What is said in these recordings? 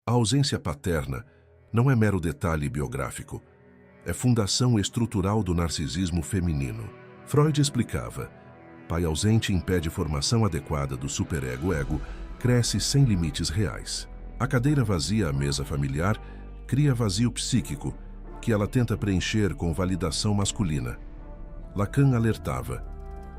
A ausência paterna não é mero detalhe biográfico, é fundação estrutural do narcisismo feminino. Freud explicava: pai ausente impede formação adequada do superego-ego, cresce sem limites reais. A cadeira vazia à mesa familiar cria vazio psíquico, que ela tenta preencher com validação masculina. Lacan alertava: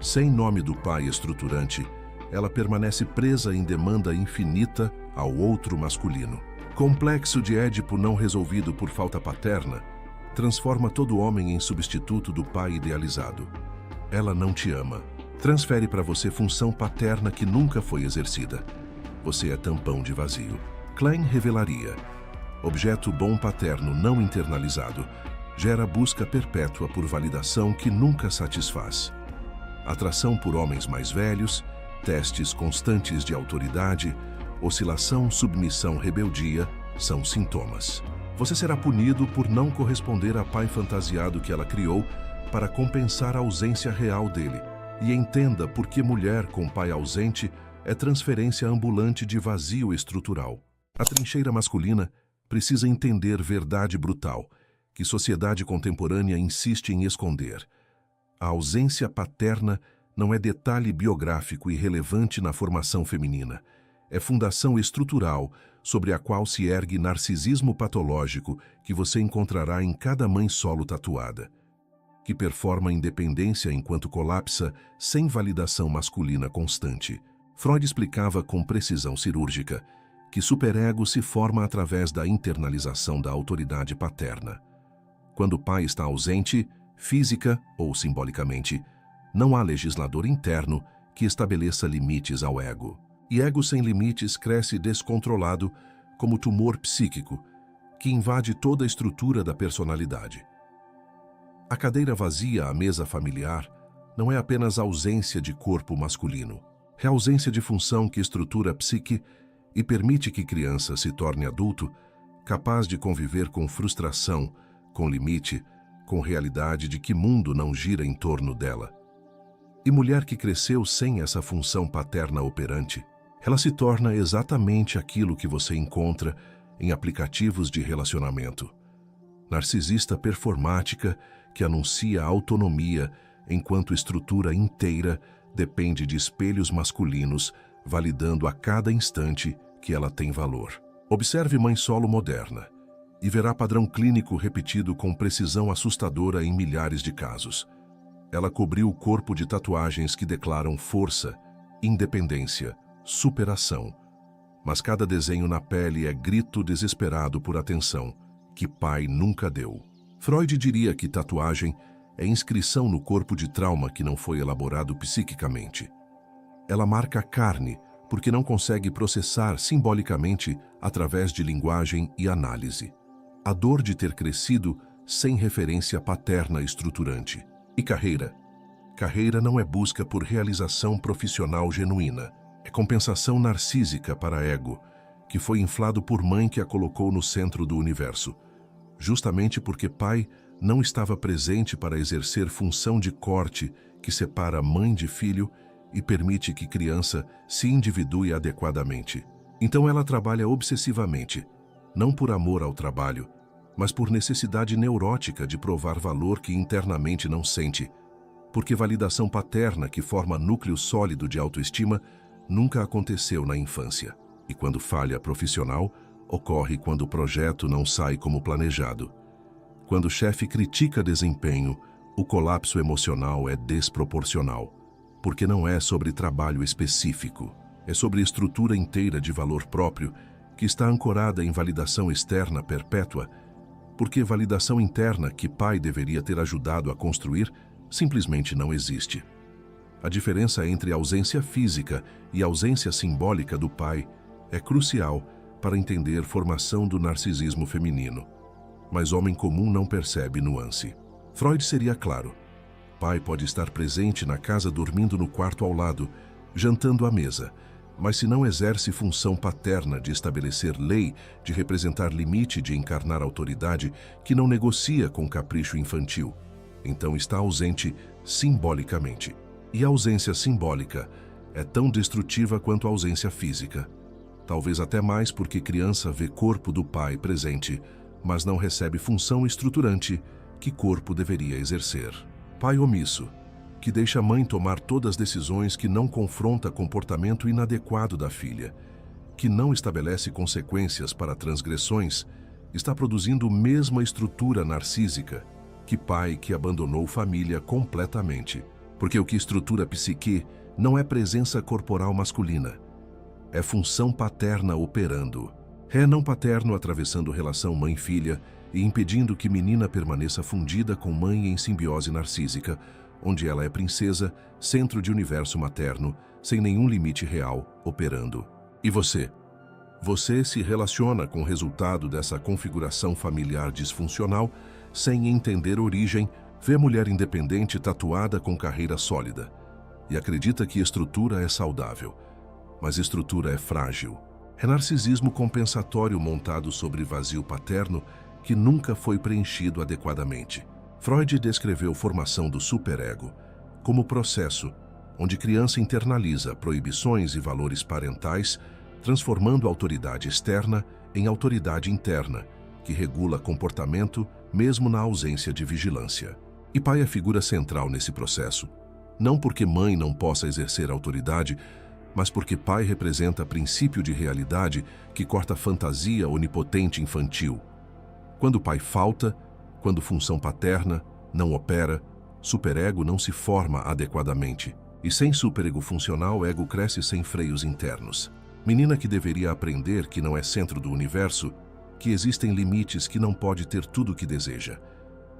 sem nome do pai estruturante, ela permanece presa em demanda infinita ao outro masculino. Complexo de Édipo não resolvido por falta paterna transforma todo homem em substituto do pai idealizado. Ela não te ama. Transfere para você função paterna que nunca foi exercida. Você é tampão de vazio. Klein revelaria: objeto bom paterno não internalizado gera busca perpétua por validação que nunca satisfaz. Atração por homens mais velhos, testes constantes de autoridade, oscilação, submissão, rebeldia são sintomas. Você será punido por não corresponder a pai fantasiado que ela criou para compensar a ausência real dele. E entenda por que mulher com pai ausente é transferência ambulante de vazio estrutural. A trincheira masculina precisa entender verdade brutal, que sociedade contemporânea insiste em esconder. A ausência paterna não é detalhe biográfico irrelevante na formação feminina. É fundação estrutural sobre a qual se ergue narcisismo patológico que você encontrará em cada mãe solo tatuada, que performa independência enquanto colapsa sem validação masculina constante. Freud explicava com precisão cirúrgica que superego se forma através da internalização da autoridade paterna. Quando o pai está ausente, física ou simbolicamente, não há legislador interno que estabeleça limites ao ego. E ego sem limites cresce descontrolado como tumor psíquico, que invade toda a estrutura da personalidade. A cadeira vazia à mesa familiar não é apenas ausência de corpo masculino, é ausência de função que estrutura a psique e permite que criança se torne adulto, capaz de conviver com frustração, com limite, com realidade de que mundo não gira em torno dela. E mulher que cresceu sem essa função paterna operante, ela se torna exatamente aquilo que você encontra em aplicativos de relacionamento. Narcisista performática que anuncia autonomia enquanto estrutura inteira depende de espelhos masculinos, validando a cada instante que ela tem valor. Observe mãe solo moderna e verá padrão clínico repetido com precisão assustadora em milhares de casos. Ela cobriu o corpo de tatuagens que declaram força, independência, superação. Mas cada desenho na pele é grito desesperado por atenção, que pai nunca deu. Freud diria que tatuagem é inscrição no corpo de trauma que não foi elaborado psiquicamente. Ela marca a carne porque não consegue processar simbolicamente através de linguagem e análise. A dor de ter crescido sem referência paterna estruturante. E carreira? Carreira não é busca por realização profissional genuína. É compensação narcísica para ego, que foi inflado por mãe que a colocou no centro do universo, justamente porque pai não estava presente para exercer função de corte que separa mãe de filho e permite que criança se individue adequadamente. Então ela trabalha obsessivamente, não por amor ao trabalho, mas por necessidade neurótica de provar valor que internamente não sente, porque validação paterna que forma núcleo sólido de autoestima nunca aconteceu na infância. E quando falha profissional, ocorre quando o projeto não sai como planejado. Quando o chefe critica desempenho, o colapso emocional é desproporcional, porque não é sobre trabalho específico, é sobre estrutura inteira de valor próprio que está ancorada em validação externa perpétua, porque validação interna que pai deveria ter ajudado a construir simplesmente não existe. A diferença entre a ausência física e a ausência simbólica do pai é crucial para entender formação do narcisismo feminino. Mas homem comum não percebe nuance. Freud seria claro. Pai pode estar presente na casa dormindo no quarto ao lado, jantando à mesa, mas se não exerce função paterna de estabelecer lei, de representar limite, de encarnar autoridade, que não negocia com capricho infantil, então está ausente simbolicamente. E a ausência simbólica é tão destrutiva quanto a ausência física. talvez até mais porque criança vê corpo do pai presente, mas não recebe função estruturante que corpo deveria exercer. Pai omisso, que deixa a mãe tomar todas as decisões, que não confronta comportamento inadequado da filha, que não estabelece consequências para transgressões, está produzindo a mesma estrutura narcísica que pai que abandonou família completamente. Porque o que estrutura a psique não é presença corporal masculina, é função paterna operando. É não paterno atravessando relação mãe-filha e impedindo que menina permaneça fundida com mãe em simbiose narcísica, onde ela é princesa, centro de universo materno, sem nenhum limite real, operando. E você? Você se relaciona com o resultado dessa configuração familiar disfuncional, sem entender origem, vê mulher independente tatuada com carreira sólida e acredita que estrutura é saudável, mas estrutura é frágil. É narcisismo compensatório montado sobre vazio paterno que nunca foi preenchido adequadamente. Freud descreveu formação do superego como processo onde criança internaliza proibições e valores parentais, transformando a autoridade externa em autoridade interna, que regula comportamento mesmo na ausência de vigilância. E pai é figura central nesse processo, não porque mãe não possa exercer autoridade, mas porque pai representa princípio de realidade que corta a fantasia onipotente infantil. Quando o pai falta, quando função paterna não opera, superego não se forma adequadamente. E sem superego funcional, ego cresce sem freios internos. Menina que deveria aprender que não é centro do universo, que existem limites, que não pode ter tudo o que deseja.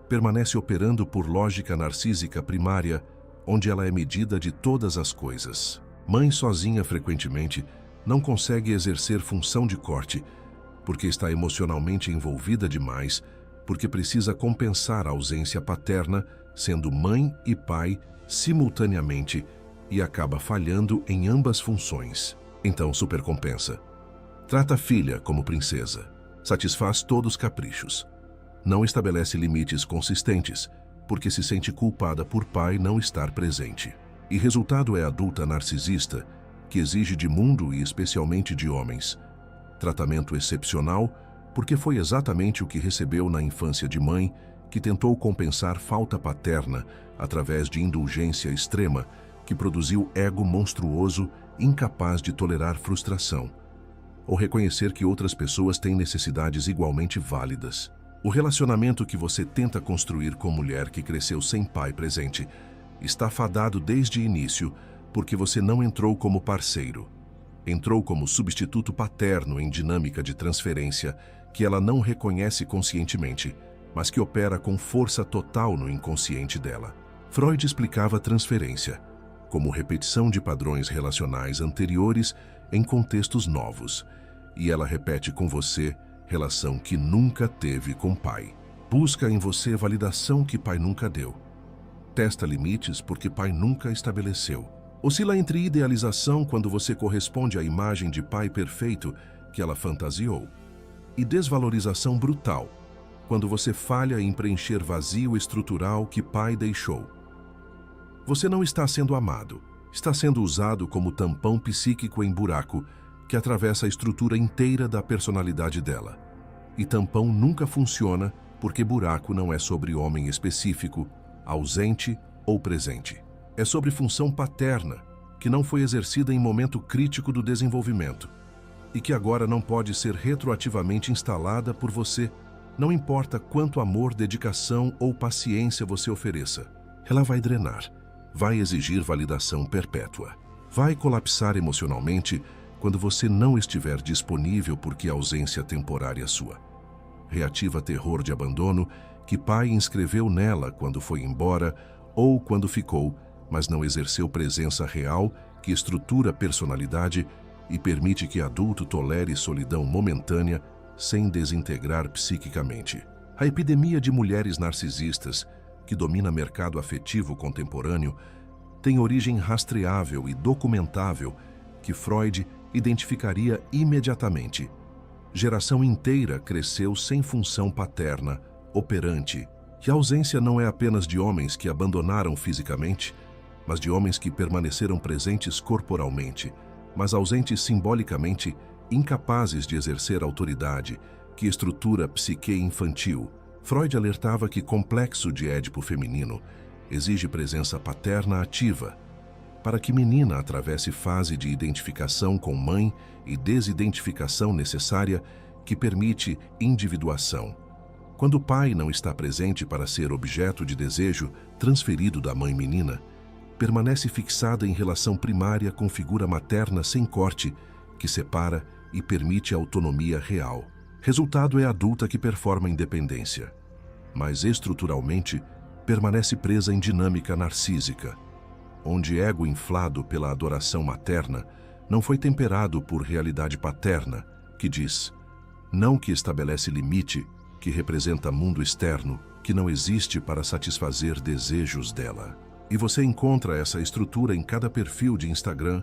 Permanece operando por lógica narcísica primária, onde ela é medida de todas as coisas. Mãe sozinha, frequentemente, não consegue exercer função de corte, porque está emocionalmente envolvida demais, porque precisa compensar a ausência paterna, sendo mãe e pai simultaneamente, e acaba falhando em ambas funções. Então supercompensa. Trata a filha como princesa. Satisfaz todos os caprichos. Não estabelece limites consistentes, porque se sente culpada por pai não estar presente. E resultado é adulta narcisista, que exige de mundo e especialmente de homens tratamento excepcional, porque foi exatamente o que recebeu na infância de mãe, que tentou compensar falta paterna através de indulgência extrema, que produziu ego monstruoso, incapaz de tolerar frustração, ou reconhecer que outras pessoas têm necessidades igualmente válidas. O relacionamento que você tenta construir com mulher que cresceu sem pai presente está fadado desde o início, porque você não entrou como parceiro. Entrou como substituto paterno em dinâmica de transferência que ela não reconhece conscientemente, mas que opera com força total no inconsciente dela. Freud explicava transferência como repetição de padrões relacionais anteriores em contextos novos, e ela repete com você relação que nunca teve com pai. Busca em você validação que pai nunca deu. Testa limites porque pai nunca estabeleceu. Oscila entre idealização, quando você corresponde à imagem de pai perfeito que ela fantasiou, e desvalorização brutal, quando você falha em preencher vazio estrutural que pai deixou. Você não está sendo amado, está sendo usado como tampão psíquico em buraco que atravessa a estrutura inteira da personalidade dela. E tampão nunca funciona porque buraco não é sobre homem específico, ausente ou presente. É sobre função paterna, que não foi exercida em momento crítico do desenvolvimento e que agora não pode ser retroativamente instalada por você, não importa quanto amor, dedicação ou paciência você ofereça. Ela vai drenar, vai exigir validação perpétua, vai colapsar emocionalmente quando você não estiver disponível porque a ausência temporária sua. Reativa terror de abandono que pai inscreveu nela quando foi embora ou quando ficou, mas não exerceu presença real que estrutura a personalidade e permite que adulto tolere solidão momentânea sem desintegrar psiquicamente. A epidemia de mulheres narcisistas, que domina o mercado afetivo contemporâneo, tem origem rastreável e documentável que Freud identificaria imediatamente. Geração inteira cresceu sem função paterna, operante, que a ausência não é apenas de homens que abandonaram fisicamente, mas de homens que permaneceram presentes corporalmente, mas ausentes simbolicamente incapazes de exercer autoridade, que estrutura a psique infantil. Freud alertava que complexo de Édipo feminino exige presença paterna ativa, para que menina atravesse fase de identificação com mãe e desidentificação necessária que permite individuação. Quando o pai não está presente para ser objeto de desejo transferido da mãe menina, permanece fixada em relação primária com figura materna sem corte, que separa e permite autonomia real. Resultado é a adulta que performa independência, mas estruturalmente permanece presa em dinâmica narcísica, onde ego inflado pela adoração materna não foi temperado por realidade paterna, que diz, não que estabelece limite, que representa mundo externo, que não existe para satisfazer desejos dela. E você encontra essa estrutura em cada perfil de Instagram,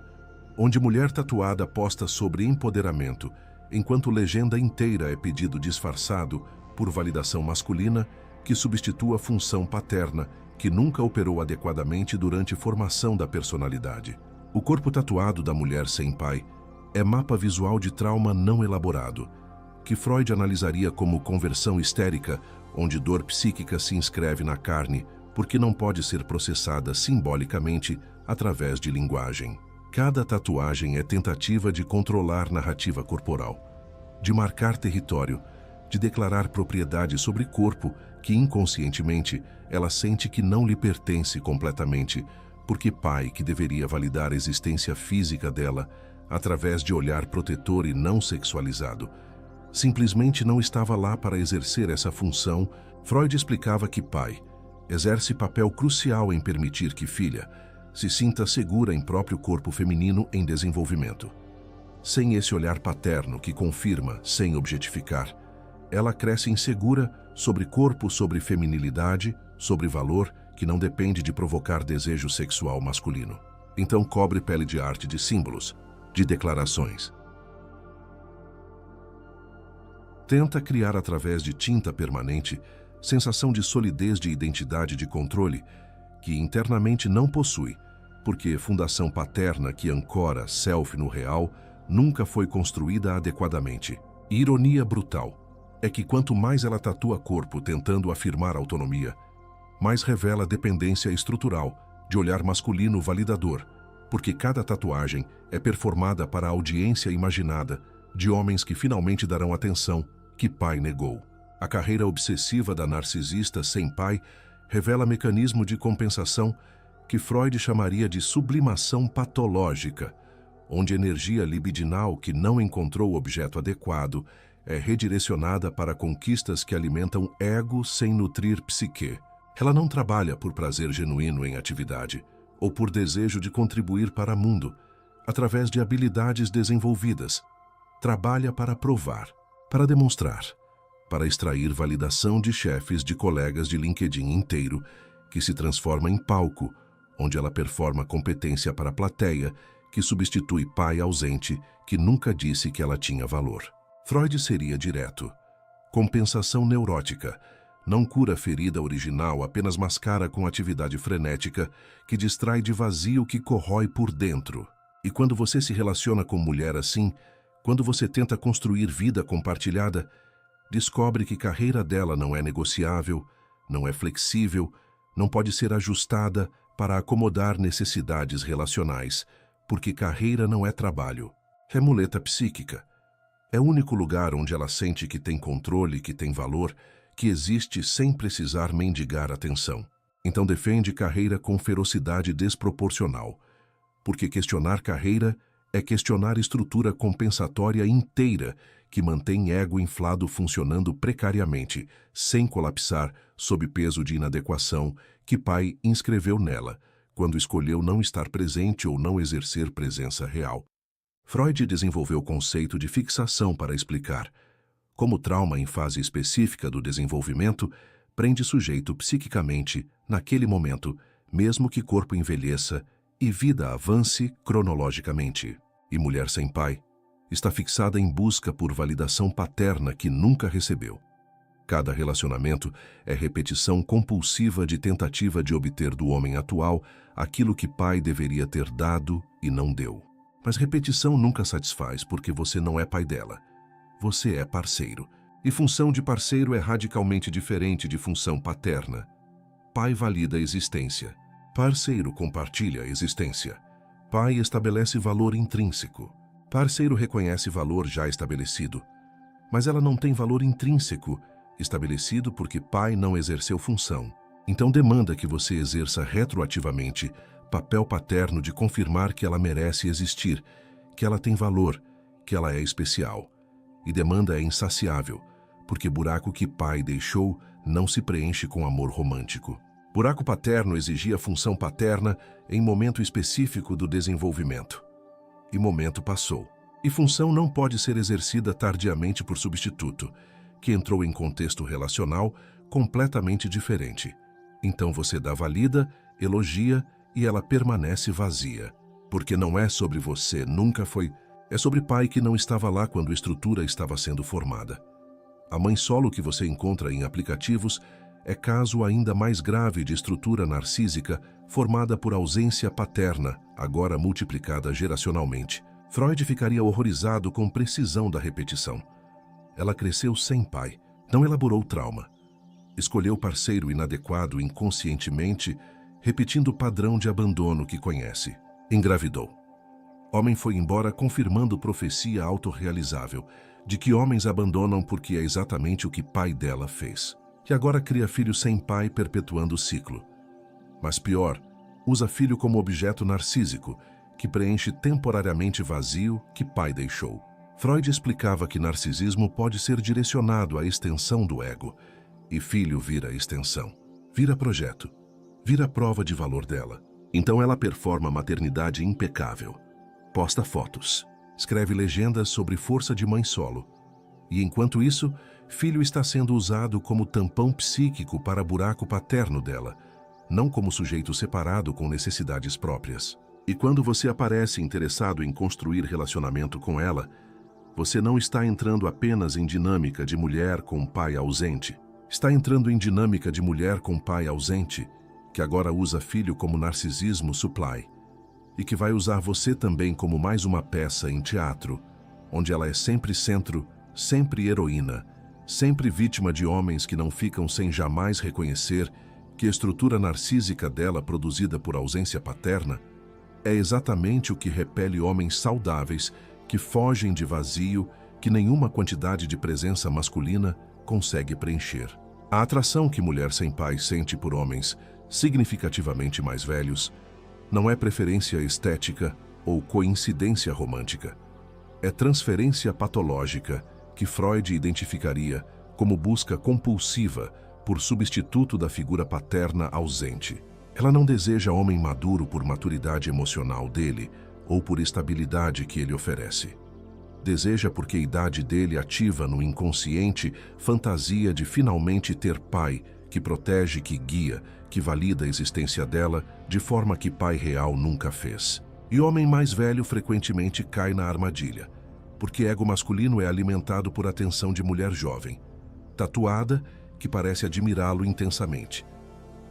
onde mulher tatuada posta sobre empoderamento, enquanto legenda inteira é pedido disfarçado por validação masculina que substitua a função paterna, que nunca operou adequadamente durante formação da personalidade. O corpo tatuado da mulher sem pai é mapa visual de trauma não elaborado, que Freud analisaria como conversão histérica, onde dor psíquica se inscreve na carne, porque não pode ser processada simbolicamente através de linguagem. Cada tatuagem é tentativa de controlar narrativa corporal, de marcar território, de declarar propriedade sobre corpo que inconscientemente ela sente que não lhe pertence completamente, porque pai que deveria validar a existência física dela através de olhar protetor e não sexualizado, simplesmente não estava lá para exercer essa função. Freud explicava que pai exerce papel crucial em permitir que filha se sinta segura em próprio corpo feminino em desenvolvimento. Sem esse olhar paterno que confirma, sem objetificar, ela cresce insegura sobre corpo, sobre feminilidade, sobre valor que não depende de provocar desejo sexual masculino. Então cobre pele de arte de símbolos, de declarações. Tenta criar através de tinta permanente sensação de solidez de identidade de controle que internamente não possui, porque fundação paterna que ancora self no real nunca foi construída adequadamente. E ironia brutal é que quanto mais ela tatua corpo tentando afirmar autonomia, mais revela dependência estrutural de olhar masculino validador, porque cada tatuagem é performada para a audiência imaginada de homens que finalmente darão atenção que pai negou. A carreira obsessiva da narcisista sem pai revela mecanismo de compensação que Freud chamaria de sublimação patológica, onde energia libidinal que não encontrou o objeto adequado é redirecionada para conquistas que alimentam ego sem nutrir psique. Ela não trabalha por prazer genuíno em atividade ou por desejo de contribuir para o mundo, através de habilidades desenvolvidas. Trabalha para provar, para demonstrar, para extrair validação de chefes de colegas de LinkedIn inteiro, que se transforma em palco, onde ela performa competência para a plateia, que substitui pai ausente, que nunca disse que ela tinha valor. Freud seria direto. Compensação neurótica. Não cura ferida original, apenas mascara com atividade frenética, que distrai de vazio que corrói por dentro. E quando você se relaciona com mulher assim, quando você tenta construir vida compartilhada, descobre que carreira dela não é negociável, não é flexível, não pode ser ajustada para acomodar necessidades relacionais, porque carreira não é trabalho, é muleta psíquica. É o único lugar onde ela sente que tem controle, que tem valor, que existe sem precisar mendigar atenção. Então defende carreira com ferocidade desproporcional, porque questionar carreira é questionar estrutura compensatória inteira que mantém ego inflado funcionando precariamente, sem colapsar sob peso de inadequação que pai inscreveu nela, quando escolheu não estar presente ou não exercer presença real. Freud desenvolveu o conceito de fixação para explicar como o trauma em fase específica do desenvolvimento prende sujeito psiquicamente naquele momento, mesmo que corpo envelheça e vida avance cronologicamente. E mulher sem pai está fixada em busca por validação paterna que nunca recebeu. Cada relacionamento é repetição compulsiva de tentativa de obter do homem atual aquilo que pai deveria ter dado e não deu. Mas repetição nunca satisfaz porque você não é pai dela. Você é parceiro. E função de parceiro é radicalmente diferente de função paterna. Pai valida a existência. Parceiro compartilha a existência. Pai estabelece valor intrínseco. Parceiro reconhece valor já estabelecido. Mas ela não tem valor intrínseco estabelecido porque pai não exerceu função. Então demanda que você exerça retroativamente papel paterno de confirmar que ela merece existir, que ela tem valor, que ela é especial. E demanda é insaciável, porque buraco que pai deixou não se preenche com amor romântico. Buraco paterno exigia função paterna em momento específico do desenvolvimento. E momento passou. E função não pode ser exercida tardiamente por substituto, que entrou em contexto relacional completamente diferente. Então você dá valida, elogia e ela permanece vazia. Porque não é sobre você, nunca foi. É sobre pai que não estava lá quando a estrutura estava sendo formada. A mãe solo que você encontra em aplicativos é caso ainda mais grave de estrutura narcísica formada por ausência paterna, agora multiplicada geracionalmente. Freud ficaria horrorizado com precisão da repetição. Ela cresceu sem pai, não elaborou trauma. Escolheu parceiro inadequado inconscientemente, repetindo o padrão de abandono que conhece. Engravidou. Homem foi embora confirmando profecia autorrealizável, de que homens abandonam porque é exatamente o que pai dela fez. Que agora cria filho sem pai, perpetuando o ciclo. Mas pior, usa filho como objeto narcísico, que preenche temporariamente vazio que pai deixou. Freud explicava que narcisismo pode ser direcionado à extensão do ego, e filho vira extensão, vira projeto, vira prova de valor dela. Então ela performa maternidade impecável, posta fotos, escreve legendas sobre força de mãe solo. E enquanto isso, filho está sendo usado como tampão psíquico para buraco paterno dela, não como sujeito separado com necessidades próprias. E quando você aparece interessado em construir relacionamento com ela, você não está entrando apenas em dinâmica de mulher com pai ausente. Está entrando em dinâmica de mulher com pai ausente, que agora usa filho como narcisismo supply, e que vai usar você também como mais uma peça em teatro, onde ela é sempre centro, sempre heroína, sempre vítima de homens que não ficam sem jamais reconhecer que a estrutura narcísica dela produzida por ausência paterna é exatamente o que repele homens saudáveis que fogem de vazio que nenhuma quantidade de presença masculina consegue preencher. A atração que mulher sem pai sente por homens significativamente mais velhos não é preferência estética ou coincidência romântica. É transferência patológica que Freud identificaria como busca compulsiva por substituto da figura paterna ausente. Ela não deseja homem maduro por maturidade emocional dele ou por estabilidade que ele oferece. Deseja porque a idade dele ativa no inconsciente fantasia de finalmente ter pai que protege, que guia, que valida a existência dela de forma que pai real nunca fez. E homem mais velho frequentemente cai na armadilha, porque ego masculino é alimentado por atenção de mulher jovem, tatuada, que parece admirá-lo intensamente.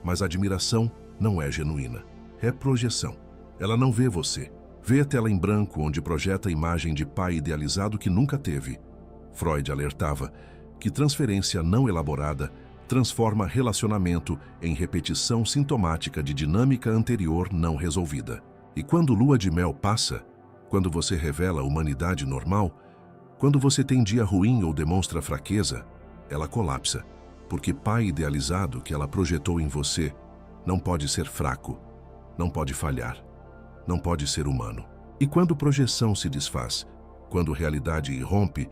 Mas a admiração não é genuína, é projeção. Ela não vê você, vê a tela em branco onde projeta a imagem de pai idealizado que nunca teve. Freud alertava que transferência não elaborada transforma relacionamento em repetição sintomática de dinâmica anterior não resolvida. E quando lua de mel passa, quando você revela a humanidade normal, quando você tem dia ruim ou demonstra fraqueza, ela colapsa, porque pai idealizado que ela projetou em você não pode ser fraco, não pode falhar, não pode ser humano. E quando projeção se desfaz, quando realidade irrompe,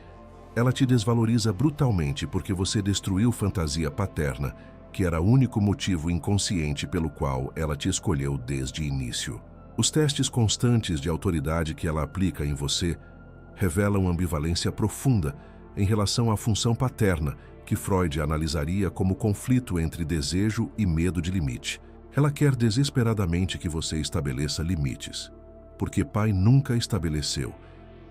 ela te desvaloriza brutalmente porque você destruiu fantasia paterna, que era o único motivo inconsciente pelo qual ela te escolheu desde o início. Os testes constantes de autoridade que ela aplica em você revelam ambivalência profunda em relação à função paterna, que Freud analisaria como conflito entre desejo e medo de limite. Ela quer desesperadamente que você estabeleça limites, porque pai nunca estabeleceu,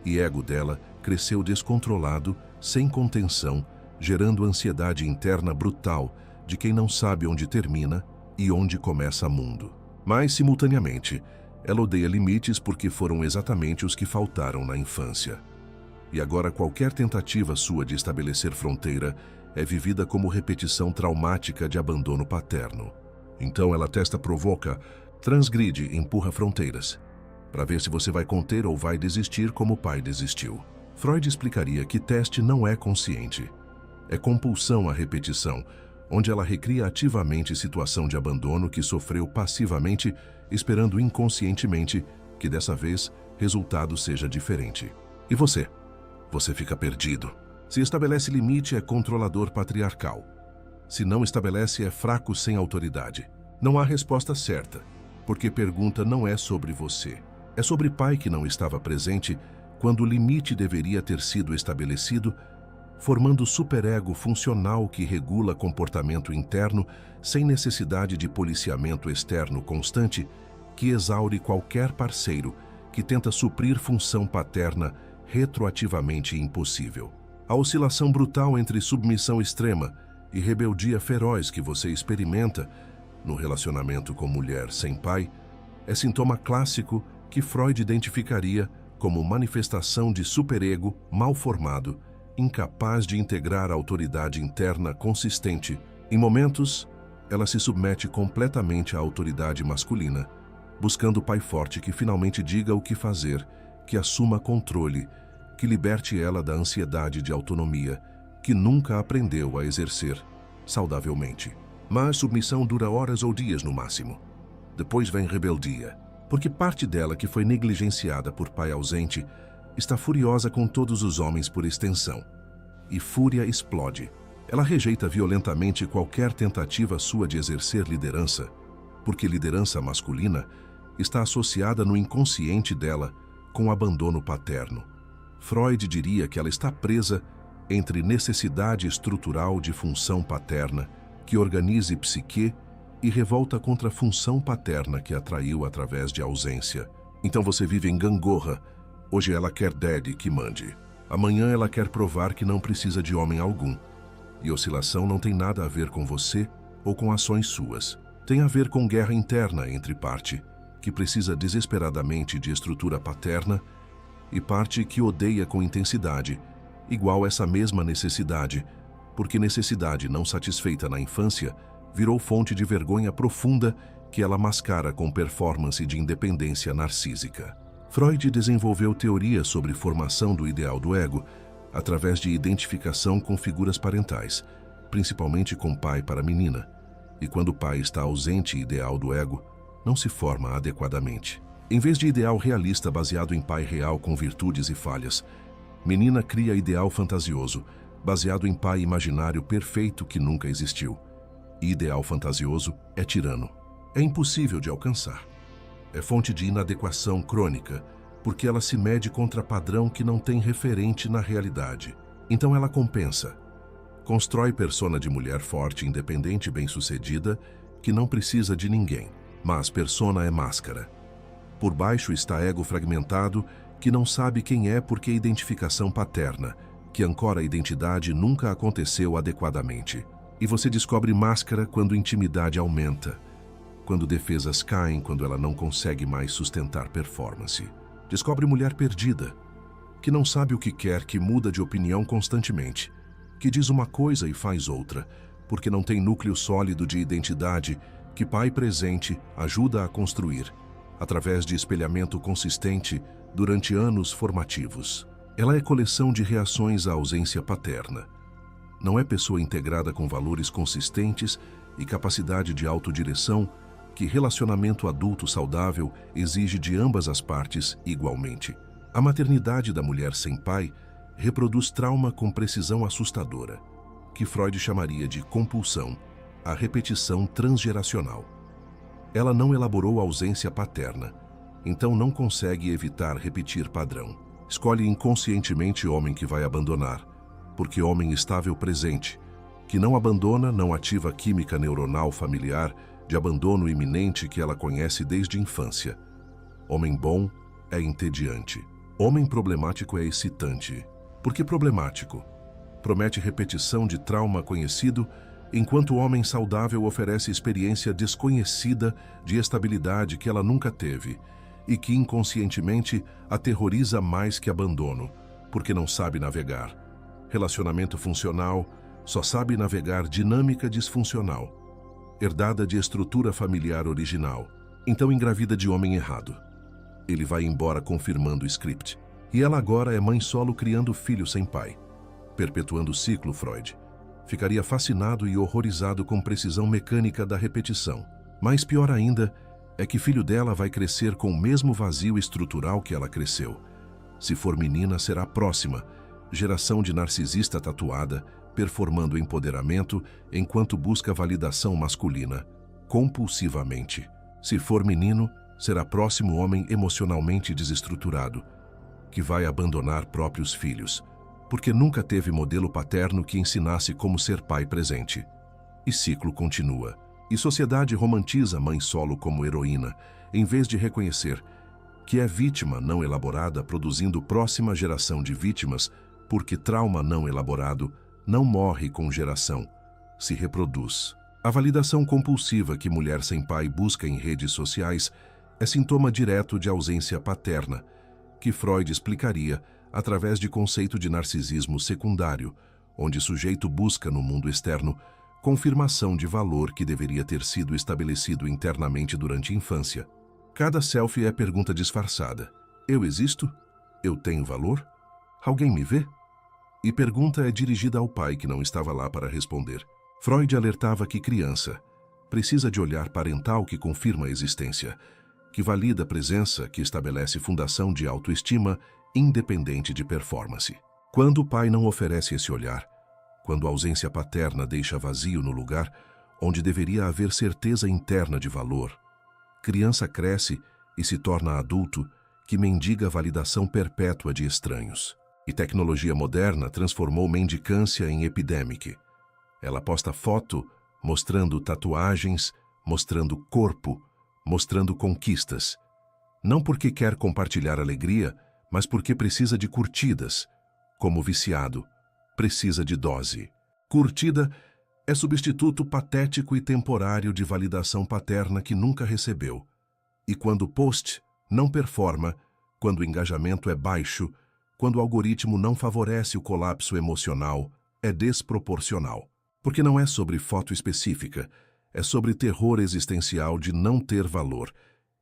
e ego dela cresceu descontrolado, sem contenção, gerando ansiedade interna brutal de quem não sabe onde termina e onde começa mundo. Mas, simultaneamente, Ela odeia limites porque foram exatamente os que faltaram na infância. E agora qualquer tentativa sua de estabelecer fronteira é vivida como repetição traumática de abandono paterno. Então ela testa, provoca, transgride, empurra fronteiras, para ver se você vai conter ou vai desistir como o pai desistiu. Freud explicaria que teste não é consciente. É compulsão à repetição, onde ela recria ativamente situação de abandono que sofreu passivamente, esperando inconscientemente que dessa vez resultado seja diferente. E você? Você fica perdido. Se estabelece limite, é controlador patriarcal. Se não estabelece, é fraco sem autoridade. Não há resposta certa, porque pergunta não é sobre você. É sobre pai que não estava presente quando o limite deveria ter sido estabelecido, formando superego funcional que regula comportamento interno sem necessidade de policiamento externo constante, que exaure qualquer parceiro que tenta suprir função paterna retroativamente impossível. A oscilação brutal entre submissão extrema e rebeldia feroz que você experimenta no relacionamento com mulher sem pai é sintoma clássico que Freud identificaria como manifestação de superego mal formado, incapaz de integrar a autoridade interna consistente. Em momentos, ela se submete completamente à autoridade masculina, buscando o pai forte que finalmente diga o que fazer, que assuma controle, que liberte ela da ansiedade de autonomia, que nunca aprendeu a exercer saudavelmente. Mas submissão dura horas ou dias no máximo. Depois vem rebeldia, porque parte dela que foi negligenciada por pai ausente está furiosa com todos os homens por extensão. E fúria explode. Ela rejeita violentamente qualquer tentativa sua de exercer liderança, porque liderança masculina está associada no inconsciente dela com abandono paterno. Freud diria que ela está presa entre necessidade estrutural de função paterna, que organize psique, e revolta contra a função paterna que atraiu através de ausência. Então você vive em gangorra. Hoje ela quer daddy que mande. Amanhã ela quer provar que não precisa de homem algum. E oscilação não tem nada a ver com você ou com ações suas. Tem a ver com guerra interna entre parte, que precisa desesperadamente de estrutura paterna, e parte que odeia com intensidade, igual essa mesma necessidade, porque necessidade não satisfeita na infância virou fonte de vergonha profunda que ela mascara com performance de independência narcísica. Freud desenvolveu teorias sobre formação do ideal do ego através de identificação com figuras parentais, principalmente com pai para menina. E quando o pai está ausente, ideal do ego não se forma adequadamente. Em vez de ideal realista baseado em pai real com virtudes e falhas, menina cria ideal fantasioso, baseado em pai imaginário perfeito que nunca existiu. E ideal fantasioso é tirano. É impossível de alcançar. É fonte de inadequação crônica, porque ela se mede contra padrão que não tem referente na realidade. Então ela compensa. Constrói persona de mulher forte, independente e bem-sucedida, que não precisa de ninguém. Mas persona é máscara. Por baixo está ego fragmentado, que não sabe quem é porque identificação paterna, que ancora a identidade nunca aconteceu adequadamente. E você descobre máscara quando intimidade aumenta, quando defesas caem, quando ela não consegue mais sustentar performance. Descobre mulher perdida, que não sabe o que quer, que muda de opinião constantemente, que diz uma coisa e faz outra, porque não tem núcleo sólido de identidade que pai presente ajuda a construir, através de espelhamento consistente durante anos formativos. Ela é coleção de reações à ausência paterna. Não é pessoa integrada com valores consistentes e capacidade de autodireção que relacionamento adulto saudável exige de ambas as partes igualmente. A maternidade da mulher sem pai reproduz trauma com precisão assustadora, que Freud chamaria de compulsão, a repetição transgeracional. Ela não elaborou a ausência paterna, então não consegue evitar repetir padrão. Escolhe inconscientemente homem que vai abandonar, porque homem estável presente, que não abandona, não ativa a química neuronal familiar de abandono iminente que ela conhece desde a infância. Homem bom é entediante. Homem problemático é excitante. Por que problemático? Promete repetição de trauma conhecido, enquanto o homem saudável oferece experiência desconhecida de estabilidade que ela nunca teve, e que inconscientemente aterroriza mais que abandono, porque não sabe navegar. Relacionamento funcional só sabe navegar dinâmica disfuncional, herdada de estrutura familiar original. Então engravida de homem errado. Ele vai embora confirmando o script. E ela agora é mãe solo criando filho sem pai. Perpetuando o ciclo, Freud ficaria fascinado e horrorizado com precisão mecânica da repetição. Mas pior ainda é que filho dela vai crescer com o mesmo vazio estrutural que ela cresceu. Se for menina, será a próxima geração de narcisista tatuada, performando empoderamento enquanto busca validação masculina, compulsivamente. Se for menino, será próximo homem emocionalmente desestruturado, que vai abandonar próprios filhos, porque nunca teve modelo paterno que ensinasse como ser pai presente. E ciclo continua. E sociedade romantiza mãe solo como heroína, em vez de reconhecer que é vítima não elaborada produzindo próxima geração de vítimas, porque trauma não elaborado não morre com geração, se reproduz. A validação compulsiva que mulher sem pai busca em redes sociais é sintoma direto de ausência paterna, que Freud explicaria através de conceito de narcisismo secundário, onde sujeito busca no mundo externo confirmação de valor que deveria ter sido estabelecido internamente durante a infância. Cada selfie é pergunta disfarçada. Eu existo? Eu tenho valor? Alguém me vê? E pergunta é dirigida ao pai que não estava lá para responder. Freud alertava que criança precisa de olhar parental que confirma a existência, que valida a presença, que estabelece fundação de autoestima independente de performance. Quando o pai não oferece esse olhar, quando a ausência paterna deixa vazio no lugar onde deveria haver certeza interna de valor, criança cresce e se torna adulto que mendiga a validação perpétua de estranhos. E tecnologia moderna transformou mendicância em epidêmica. Ela posta foto mostrando tatuagens, mostrando corpo, mostrando conquistas. Não porque quer compartilhar alegria, mas porque precisa de curtidas. Como viciado, precisa de dose. Curtida é substituto patético e temporário de validação paterna que nunca recebeu. E quando o post não performa, quando o engajamento é baixo, quando o algoritmo não favorece o colapso emocional, é desproporcional. Porque não é sobre foto específica, é sobre terror existencial de não ter valor,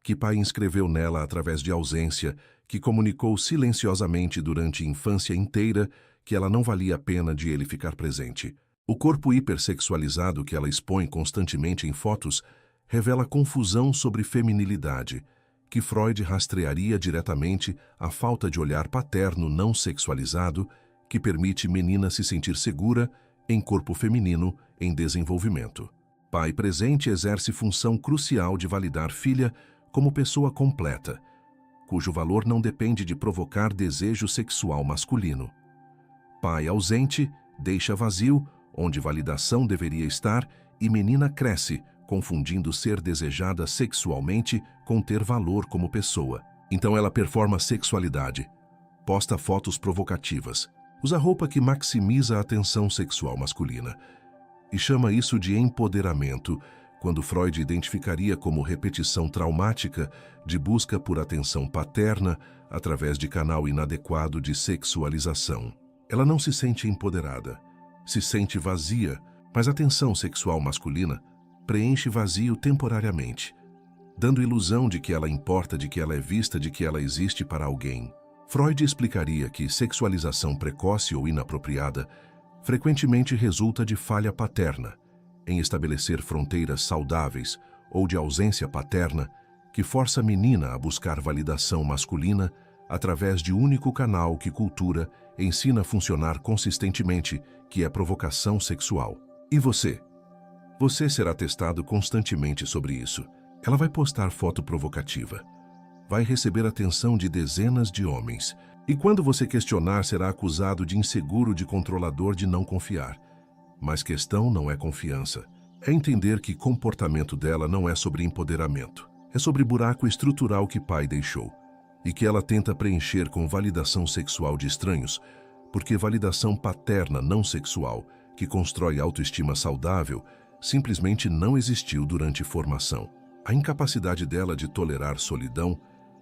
que pai inscreveu nela através de ausência, que comunicou silenciosamente durante a infância inteira que ela não valia a pena de ele ficar presente. O corpo hipersexualizado que ela expõe constantemente em fotos revela confusão sobre feminilidade, que Freud rastrearia diretamente a falta de olhar paterno não sexualizado que permite menina se sentir segura em corpo feminino em desenvolvimento. Pai presente exerce função crucial de validar filha como pessoa completa, cujo valor não depende de provocar desejo sexual masculino. Pai ausente deixa vazio onde validação deveria estar e menina cresce, confundindo ser desejada sexualmente com ter valor como pessoa. Então ela performa sexualidade, posta fotos provocativas, usa roupa que maximiza a atenção sexual masculina e chama isso de empoderamento, quando Freud identificaria como repetição traumática de busca por atenção paterna através de canal inadequado de sexualização. Ela não se sente empoderada, se sente vazia, mas a atenção sexual masculina preenche vazio temporariamente, dando ilusão de que ela importa, de que ela é vista, de que ela existe para alguém. Freud explicaria que sexualização precoce ou inapropriada frequentemente resulta de falha paterna, em estabelecer fronteiras saudáveis ou de ausência paterna que força a menina a buscar validação masculina através de único canal que cultura ensina a funcionar consistentemente, que é provocação sexual. E você? Você será testado constantemente sobre isso. Ela vai postar foto provocativa. Vai receber atenção de dezenas de homens. E quando você questionar, será acusado de inseguro, de controlador, de não confiar. Mas questão não é confiança. É entender que comportamento dela não é sobre empoderamento. É sobre buraco estrutural que pai deixou. E que ela tenta preencher com validação sexual de estranhos, porque validação paterna não sexual, que constrói autoestima saudável, simplesmente não existiu durante formação. A incapacidade dela de tolerar solidão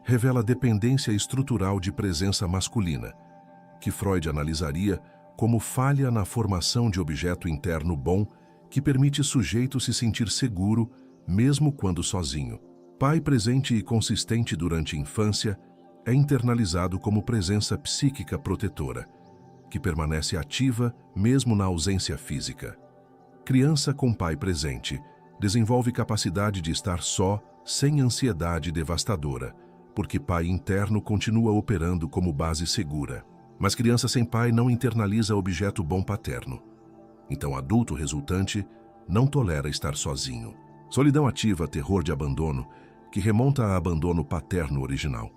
revela dependência estrutural de presença masculina, que Freud analisaria como falha na formação de objeto interno bom que permite sujeito se sentir seguro, mesmo quando sozinho. Pai presente e consistente durante a infância é internalizado como presença psíquica protetora, que permanece ativa mesmo na ausência física. Criança com pai presente desenvolve capacidade de estar só, sem ansiedade devastadora, porque pai interno continua operando como base segura. Mas criança sem pai não internaliza objeto bom paterno. Então adulto resultante não tolera estar sozinho. Solidão ativa terror de abandono, que remonta a abandono paterno original.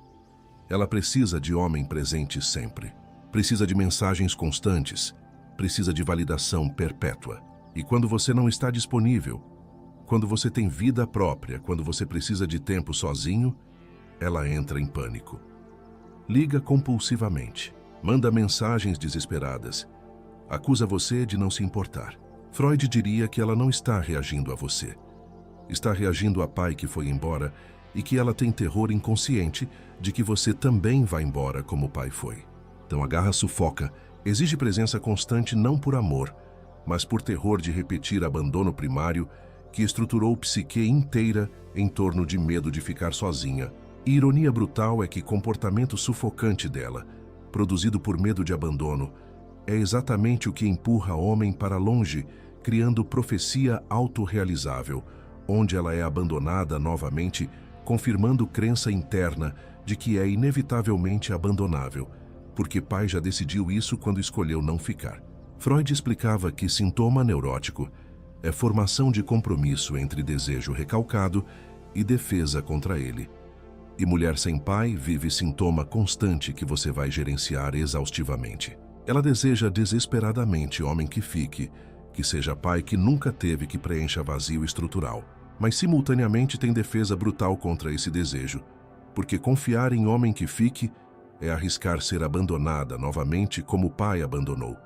Ela precisa de homem presente sempre. Precisa de mensagens constantes. Precisa de validação perpétua. E quando você não está disponível, quando você tem vida própria, quando você precisa de tempo sozinho, ela entra em pânico. Liga compulsivamente. Manda mensagens desesperadas. Acusa você de não se importar. Freud diria que ela não está reagindo a você. Está reagindo a pai que foi embora e que ela tem terror inconsciente de que você também vai embora como o pai foi. Então a garra sufoca, exige presença constante não por amor, mas por terror de repetir abandono primário que estruturou psique inteira em torno de medo de ficar sozinha. E ironia brutal é que comportamento sufocante dela, produzido por medo de abandono, é exatamente o que empurra homem para longe, criando profecia autorrealizável, onde ela é abandonada novamente, confirmando crença interna de que é inevitavelmente abandonável, porque pai já decidiu isso quando escolheu não ficar. Freud explicava que sintoma neurótico é formação de compromisso entre desejo recalcado e defesa contra ele. E mulher sem pai vive sintoma constante que você vai gerenciar exaustivamente. Ela deseja desesperadamente homem que fique, que seja pai que nunca teve, que preencha vazio estrutural. Mas simultaneamente tem defesa brutal contra esse desejo, porque confiar em homem que fique é arriscar ser abandonada novamente como o pai abandonou.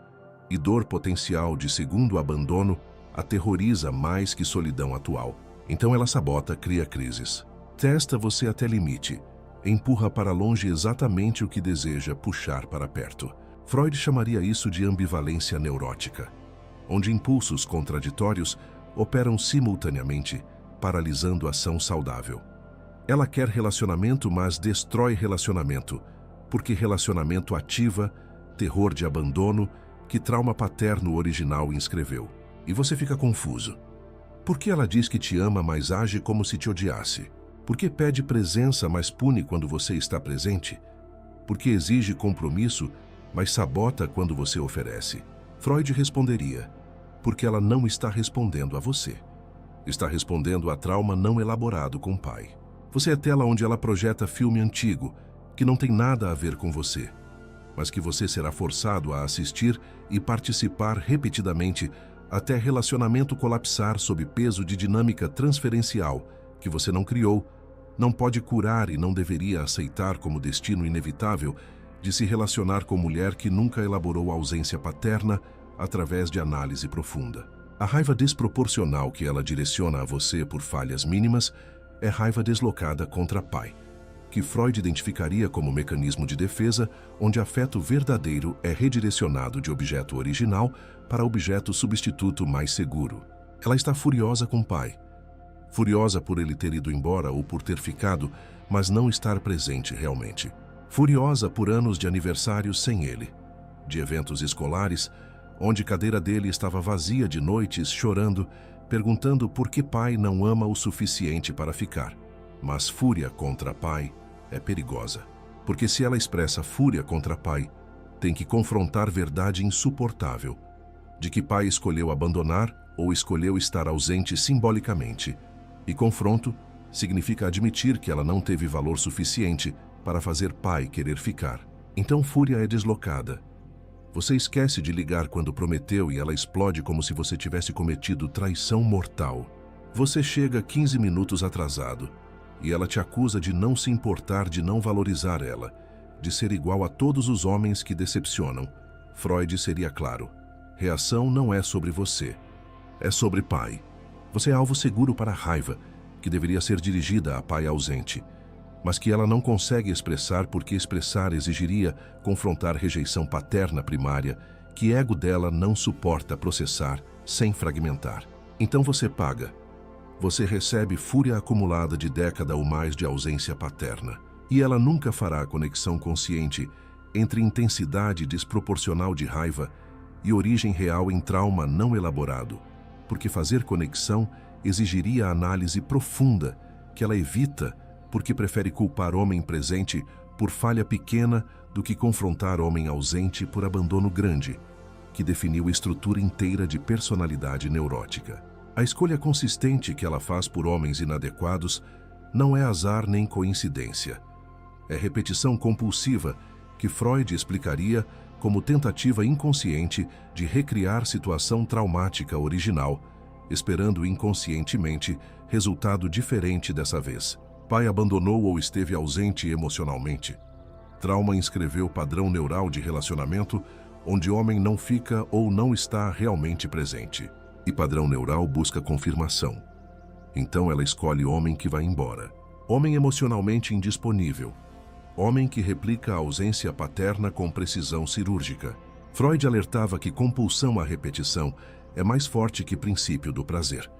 E dor potencial de segundo abandono aterroriza mais que solidão atual. Então ela sabota, cria crises. Testa você até limite, empurra para longe exatamente o que deseja puxar para perto. Freud chamaria isso de ambivalência neurótica, onde impulsos contraditórios operam simultaneamente, paralisando a ação saudável. Ela quer relacionamento, mas destrói relacionamento, porque relacionamento ativa terror de abandono que trauma paterno original inscreveu. E você fica confuso. Por que ela diz que te ama, mas age como se te odiasse? Por que pede presença, mas pune quando você está presente? Por que exige compromisso, mas sabota quando você oferece? Freud responderia, porque ela não está respondendo a você. Está respondendo a trauma não elaborado com o pai. Você é tela onde ela projeta filme antigo, que não tem nada a ver com você, mas que você será forçado a assistir e participar repetidamente até relacionamento colapsar sob peso de dinâmica transferencial que você não criou, não pode curar e não deveria aceitar como destino inevitável de se relacionar com mulher que nunca elaborou ausência paterna através de análise profunda. A raiva desproporcional que ela direciona a você por falhas mínimas é raiva deslocada contra pai, que Freud identificaria como mecanismo de defesa, onde afeto verdadeiro é redirecionado de objeto original para objeto substituto mais seguro. Ela está furiosa com o pai. Furiosa por ele ter ido embora ou por ter ficado, mas não estar presente realmente. Furiosa por anos de aniversários sem ele, de eventos escolares, onde a cadeira dele estava vazia de noites chorando, perguntando por que pai não ama o suficiente para ficar. Mas fúria contra pai é perigosa, porque se ela expressa fúria contra pai, tem que confrontar verdade insuportável, de que pai escolheu abandonar ou escolheu estar ausente simbolicamente. E confronto significa admitir que ela não teve valor suficiente para fazer pai querer ficar. Então fúria é deslocada. Você esquece de ligar quando prometeu e ela explode como se você tivesse cometido traição mortal. Você chega 15 minutos atrasado e ela te acusa de não se importar, de não valorizar ela, de ser igual a todos os homens que decepcionam. Freud seria claro. Reação não é sobre você, é sobre pai. Você é alvo seguro para a raiva, que deveria ser dirigida a pai ausente. mas que ela não consegue expressar porque expressar exigiria confrontar rejeição paterna primária que o ego dela não suporta processar sem fragmentar. Então você paga. Você recebe fúria acumulada de década ou mais de ausência paterna. E ela nunca fará a conexão consciente entre intensidade desproporcional de raiva e origem real em trauma não elaborado, porque fazer conexão exigiria análise profunda que ela evita porque prefere culpar homem presente por falha pequena do que confrontar homem ausente por abandono grande, que definiu a estrutura inteira de personalidade neurótica. A escolha consistente que ela faz por homens inadequados não é azar nem coincidência. É repetição compulsiva que Freud explicaria como tentativa inconsciente de recriar situação traumática original, esperando inconscientemente resultado diferente dessa vez. Pai abandonou ou esteve ausente emocionalmente. Trauma inscreveu padrão neural de relacionamento onde homem não fica ou não está realmente presente. E padrão neural busca confirmação. Então ela escolhe homem que vai embora. Homem emocionalmente indisponível. Homem que replica a ausência paterna com precisão cirúrgica. Freud alertava que compulsão à repetição é mais forte que princípio do prazer.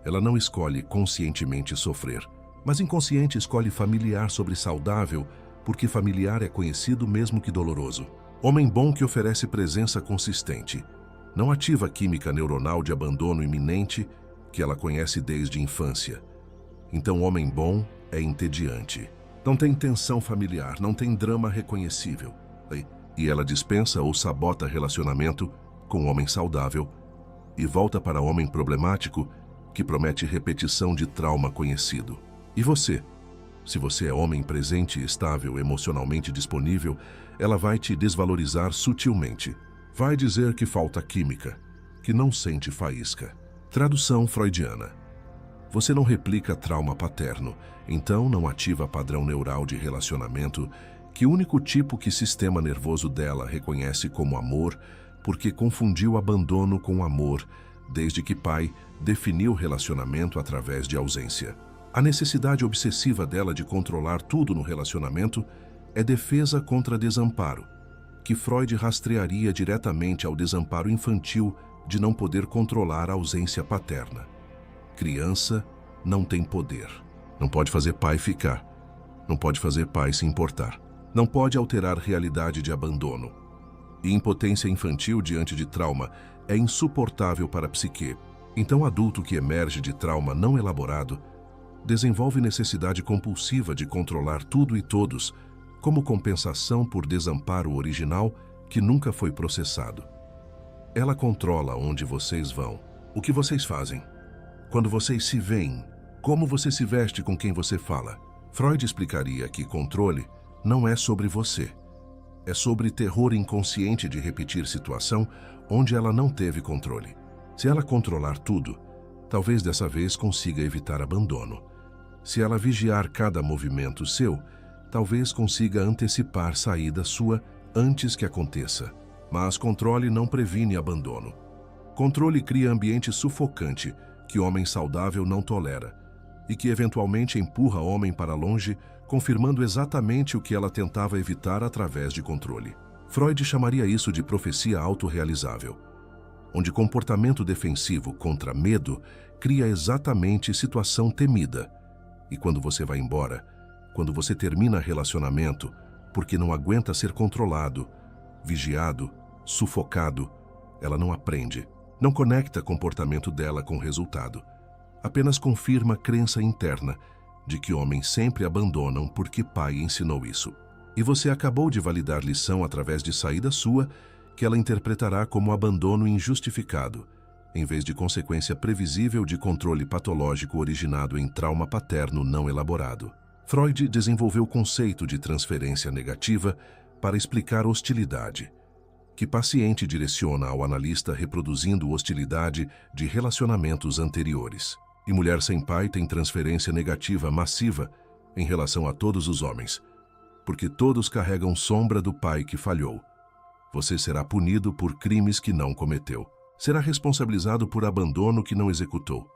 Ela não escolhe conscientemente sofrer, mas inconsciente escolhe familiar sobre saudável, porque familiar é conhecido mesmo que doloroso. Homem bom que oferece presença consistente. Não ativa a química neuronal de abandono iminente que ela conhece desde a infância. Então homem bom é entediante. Não tem tensão familiar, não tem drama reconhecível. E ela dispensa ou sabota relacionamento com homem saudável e volta para homem problemático que promete repetição de trauma conhecido. E você? Se você é homem presente e estável, emocionalmente disponível, ela vai te desvalorizar sutilmente. Vai dizer que falta química, que não sente faísca. Tradução freudiana. Você não replica trauma paterno, então não ativa padrão neural de relacionamento, que o único tipo que sistema nervoso dela reconhece como amor, porque confundiu abandono com amor, desde que pai definiu relacionamento através de ausência. A necessidade obsessiva dela de controlar tudo no relacionamento é defesa contra desamparo, que Freud rastrearia diretamente ao desamparo infantil de não poder controlar a ausência paterna. Criança não tem poder. Não pode fazer pai ficar. Não pode fazer pai se importar. Não pode alterar realidade de abandono. E impotência infantil diante de trauma é insuportável para a psique. Então, adulto que emerge de trauma não elaborado desenvolve necessidade compulsiva de controlar tudo e todos, como compensação por desamparo original que nunca foi processado. Ela controla onde vocês vão, o que vocês fazem, quando vocês se veem, como você se veste com quem você fala. Freud explicaria que controle não é sobre você. É sobre terror inconsciente de repetir situação onde ela não teve controle. Se ela controlar tudo, talvez dessa vez consiga evitar abandono. Se ela vigiar cada movimento seu, talvez consiga antecipar saída sua antes que aconteça. Mas controle não previne abandono. Controle cria ambiente sufocante que homem saudável não tolera e que eventualmente empurra homem para longe, confirmando exatamente o que ela tentava evitar através de controle. Freud chamaria isso de profecia autorrealizável, onde comportamento defensivo contra medo cria exatamente situação temida. E quando você vai embora, quando você termina relacionamento, porque não aguenta ser controlado, vigiado, sufocado, ela não aprende, não conecta comportamento dela com resultado. Apenas confirma a crença interna de que homens sempre abandonam porque pai ensinou isso. E você acabou de validar lição através de saída sua que ela interpretará como abandono injustificado, em vez de consequência previsível de controle patológico originado em trauma paterno não elaborado. Freud desenvolveu o conceito de transferência negativa para explicar hostilidade, que paciente direciona ao analista reproduzindo hostilidade de relacionamentos anteriores. E mulher sem pai tem transferência negativa massiva em relação a todos os homens, porque todos carregam sombra do pai que falhou. Você será punido por crimes que não cometeu. Será responsabilizado por abandono que não executou.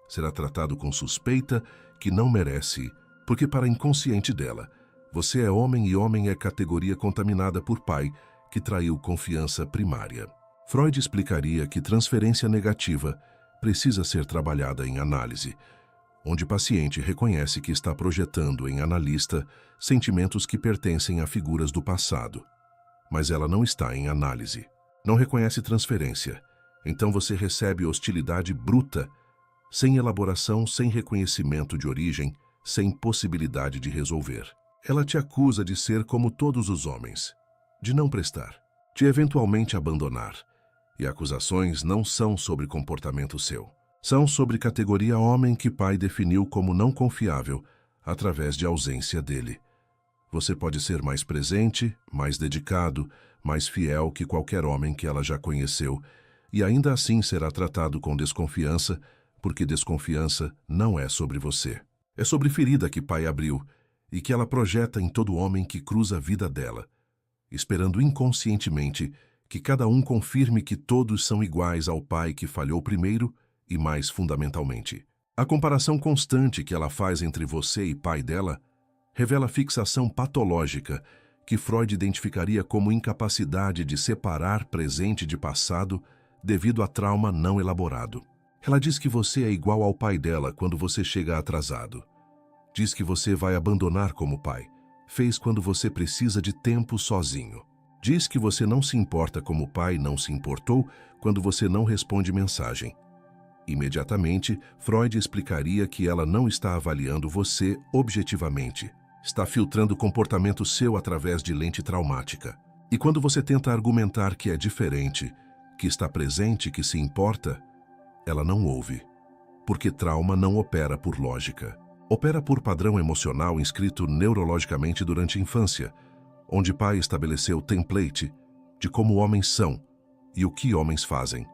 Será tratado com suspeita que não merece Porque para a inconsciente dela, você é homem e homem é categoria contaminada por pai que traiu confiança primária. Freud explicaria que transferência negativa precisa ser trabalhada em análise, onde o paciente reconhece que está projetando em analista sentimentos que pertencem a figuras do passado. Mas ela não está em análise. Não reconhece transferência. Então você recebe hostilidade bruta, sem elaboração, sem reconhecimento de origem, sem possibilidade de resolver. Ela te acusa de ser como todos os homens, de não prestar, de eventualmente abandonar. E acusações não são sobre comportamento seu. São sobre categoria homem que pai definiu como não confiável através de ausência dele. Você pode ser mais presente, mais dedicado, mais fiel que qualquer homem que ela já conheceu, e ainda assim será tratado com desconfiança, porque desconfiança não é sobre você. É sobre ferida que pai abriu e que ela projeta em todo homem que cruza a vida dela, esperando inconscientemente que cada um confirme que todos são iguais ao pai que falhou primeiro e mais fundamentalmente. A comparação constante que ela faz entre você e pai dela revela fixação patológica que Freud identificaria como incapacidade de separar presente de passado devido a trauma não elaborado. Ela diz que você é igual ao pai dela quando você chega atrasado. Diz que você vai abandonar como pai, fez quando você precisa de tempo sozinho. Diz que você não se importa como pai não se importou quando você não responde mensagem. Imediatamente, Freud explicaria que ela não está avaliando você objetivamente. Está filtrando o comportamento seu através de lente traumática. E quando você tenta argumentar que é diferente, que está presente, que se importa, ela não ouve. Porque trauma não opera por lógica. Opera por padrão emocional inscrito neurologicamente durante a infância, onde pai estabeleceu template de como homens são e o que homens fazem.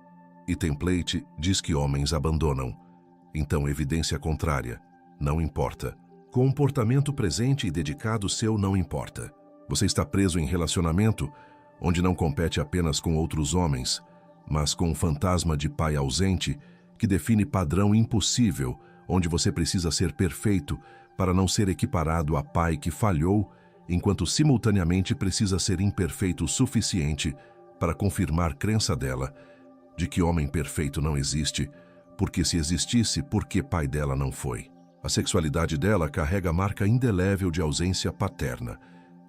E template diz que homens abandonam. Então, evidência contrária, não importa. Comportamento presente e dedicado seu não importa. Você está preso em relacionamento onde não compete apenas com outros homens, mas com um fantasma de pai ausente que define padrão impossível, onde você precisa ser perfeito para não ser equiparado a pai que falhou, enquanto simultaneamente precisa ser imperfeito o suficiente para confirmar crença dela de que homem perfeito não existe, porque se existisse, por que pai dela não foi? A sexualidade dela carrega a marca indelével de ausência paterna,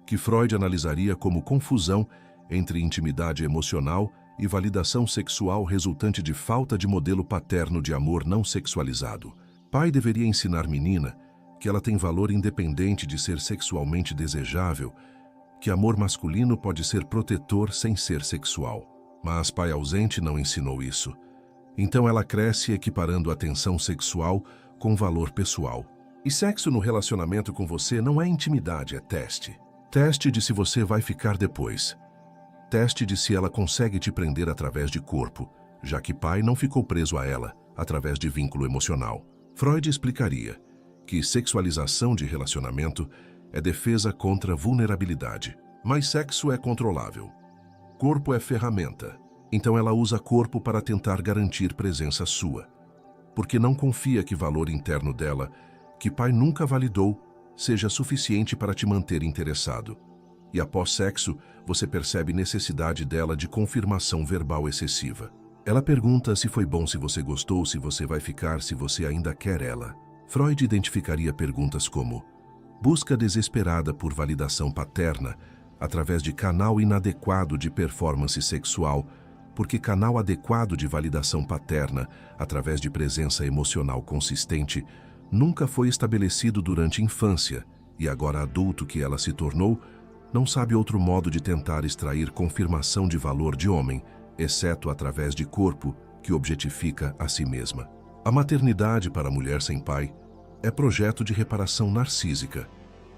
que Freud analisaria como confusão entre intimidade emocional e validação sexual resultante de falta de modelo paterno de amor não sexualizado. Pai deveria ensinar menina que ela tem valor independente de ser sexualmente desejável, que amor masculino pode ser protetor sem ser sexual. Mas pai ausente não ensinou isso. Então ela cresce equiparando a tensão sexual com valor pessoal. E sexo no relacionamento com você não é intimidade, é teste. Teste de se você vai ficar depois. Teste de se ela consegue te prender através de corpo, já que pai não ficou preso a ela através de vínculo emocional. Freud explicaria que sexualização de relacionamento é defesa contra vulnerabilidade, mas sexo é controlável. Corpo é ferramenta, então ela usa corpo para tentar garantir presença sua, porque não confia que valor interno dela, que pai nunca validou, seja suficiente para te manter interessado. E após sexo, você percebe necessidade dela de confirmação verbal excessiva. Ela pergunta se foi bom, se você gostou, se você vai ficar, se você ainda quer ela. Freud identificaria perguntas como busca desesperada por validação paterna através de canal inadequado de performance sexual, porque canal adequado de validação paterna através de presença emocional consistente nunca foi estabelecido durante a infância e agora adulto que ela se tornou, não sabe outro modo de tentar extrair confirmação de valor de homem, exceto através de corpo que objetifica a si mesma. A maternidade para a mulher sem pai é projeto de reparação narcísica,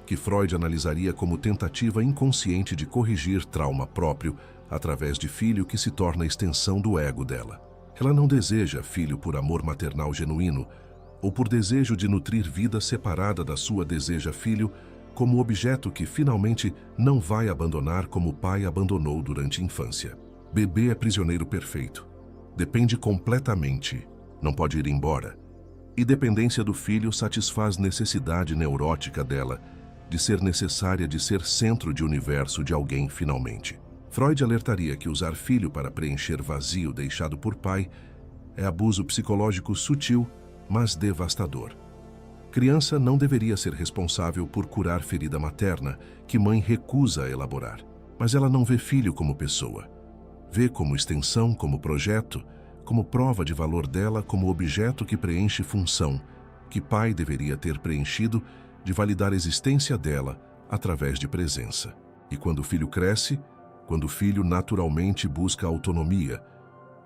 que Freud analisaria como tentativa inconsciente de corrigir trauma próprio através de filho que se torna extensão do ego dela. Ela não deseja filho por amor maternal genuíno ou por desejo de nutrir vida separada da sua, deseja filho como objeto que finalmente não vai abandonar como o pai abandonou durante a infância. Bebê é prisioneiro perfeito. Depende completamente. Não pode ir embora. E dependência do filho satisfaz necessidade neurótica dela de ser necessária de ser centro de universo de alguém finalmente. Freud alertaria que usar filho para preencher vazio deixado por pai é abuso psicológico sutil, mas devastador. Criança não deveria ser responsável por curar ferida materna que mãe recusa elaborar. Mas ela não vê filho como pessoa. Vê como extensão, como projeto, como prova de valor dela, como objeto que preenche função, que pai deveria ter preenchido de validar a existência dela através de presença. E quando o filho cresce, quando o filho naturalmente busca autonomia,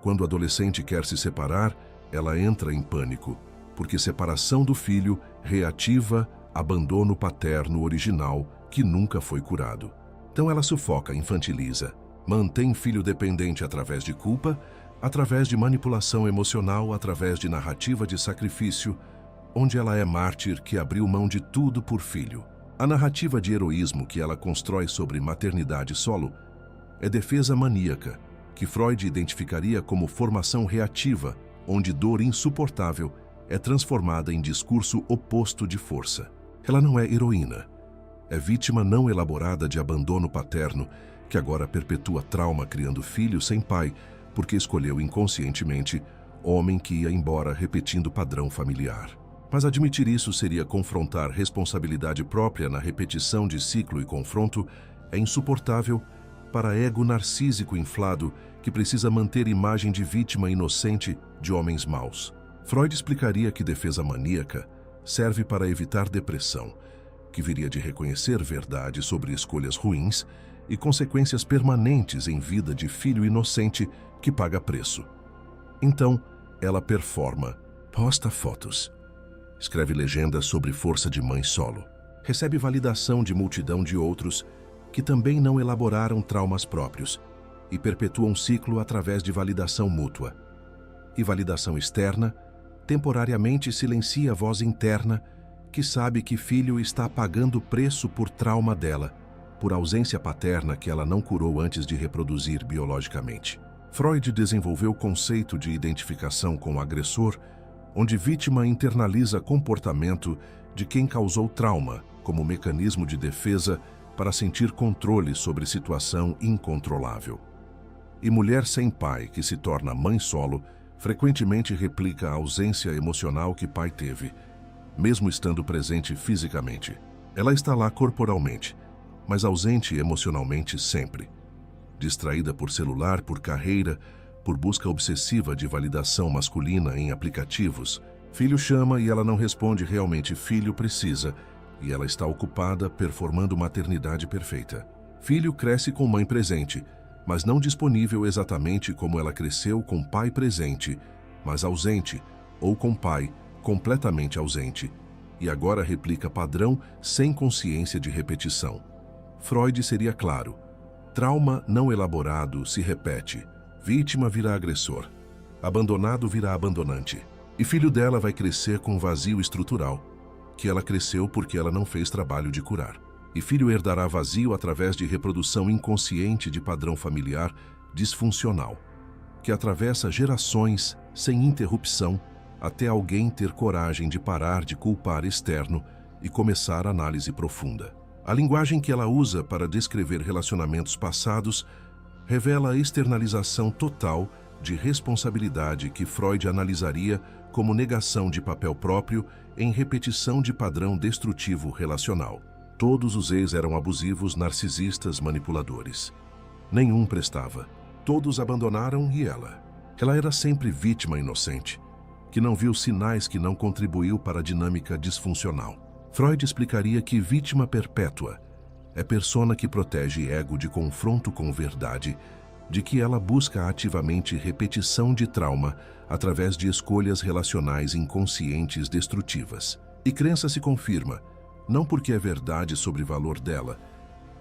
quando o adolescente quer se separar, ela entra em pânico, porque separação do filho reativa abandono paterno original que nunca foi curado. Então ela sufoca, infantiliza, mantém filho dependente através de culpa, através de manipulação emocional, através de narrativa de sacrifício, onde ela é mártir que abriu mão de tudo por filho. A narrativa de heroísmo que ela constrói sobre maternidade solo é defesa maníaca, que Freud identificaria como formação reativa, onde dor insuportável é transformada em discurso oposto de força. Ela não é heroína. É vítima não elaborada de abandono paterno, que agora perpetua trauma criando filho sem pai, porque escolheu inconscientemente homem que ia embora repetindo padrão familiar. Mas admitir isso seria confrontar responsabilidade própria na repetição de ciclo e confronto é insuportável para ego narcísico inflado que precisa manter imagem de vítima inocente de homens maus. Freud explicaria que defesa maníaca serve para evitar depressão, que viria de reconhecer verdade sobre escolhas ruins e consequências permanentes em vida de filho inocente que paga preço. Então, ela performa, posta fotos, escreve legendas sobre força de mãe solo, recebe validação de multidão de outros que também não elaboraram traumas próprios e perpetua um ciclo através de validação mútua. E validação externa temporariamente silencia a voz interna que sabe que filho está pagando preço por trauma dela, por ausência paterna que ela não curou antes de reproduzir biologicamente. Freud desenvolveu o conceito de identificação com o agressor, onde vítima internaliza comportamento de quem causou trauma como mecanismo de defesa para sentir controle sobre situação incontrolável. E mulher sem pai, que se torna mãe solo, frequentemente replica a ausência emocional que pai teve, mesmo estando presente fisicamente. Ela está lá corporalmente, mas ausente emocionalmente sempre. Distraída por celular, por carreira, por busca obsessiva de validação masculina em aplicativos. Filho chama e ela não responde realmente filho precisa, e ela está ocupada performando maternidade perfeita. Filho cresce com mãe presente, mas não disponível exatamente como ela cresceu com pai presente, mas ausente, ou com pai completamente ausente, e agora replica padrão sem consciência de repetição. Freud seria claro: trauma não elaborado se repete, vítima virá agressor, abandonado virá abandonante, e filho dela vai crescer com vazio estrutural, que ela cresceu porque ela não fez trabalho de curar. E filho herdará vazio através de reprodução inconsciente de padrão familiar disfuncional, que atravessa gerações sem interrupção até alguém ter coragem de parar de culpar externo e começar a análise profunda. A linguagem que ela usa para descrever relacionamentos passados revela a externalização total de responsabilidade que Freud analisaria como negação de papel próprio em repetição de padrão destrutivo relacional. Todos os ex eram abusivos, narcisistas, manipuladores. Nenhum prestava. Todos abandonaram e ela. Ela era sempre vítima inocente, que não viu sinais, que não contribuiu para a dinâmica disfuncional. Freud explicaria que vítima perpétua é persona que protege ego de confronto com verdade, de que ela busca ativamente repetição de trauma através de escolhas relacionais inconscientes destrutivas. E crença se confirma, não porque é verdade sobre valor dela,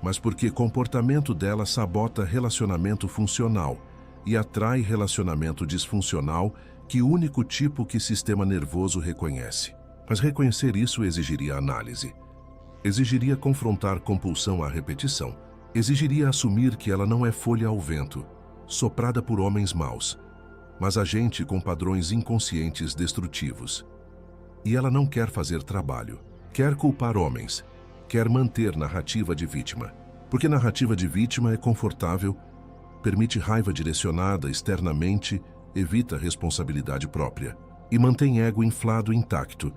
mas porque comportamento dela sabota relacionamento funcional e atrai relacionamento disfuncional, que único tipo que sistema nervoso reconhece. Mas reconhecer isso exigiria análise, exigiria confrontar compulsão à repetição, exigiria assumir que ela não é folha ao vento, soprada por homens maus, mas agente com padrões inconscientes destrutivos. E ela não quer fazer trabalho, quer culpar homens, quer manter narrativa de vítima. Porque narrativa de vítima é confortável, permite raiva direcionada externamente, evita responsabilidade própria e mantém ego inflado intacto,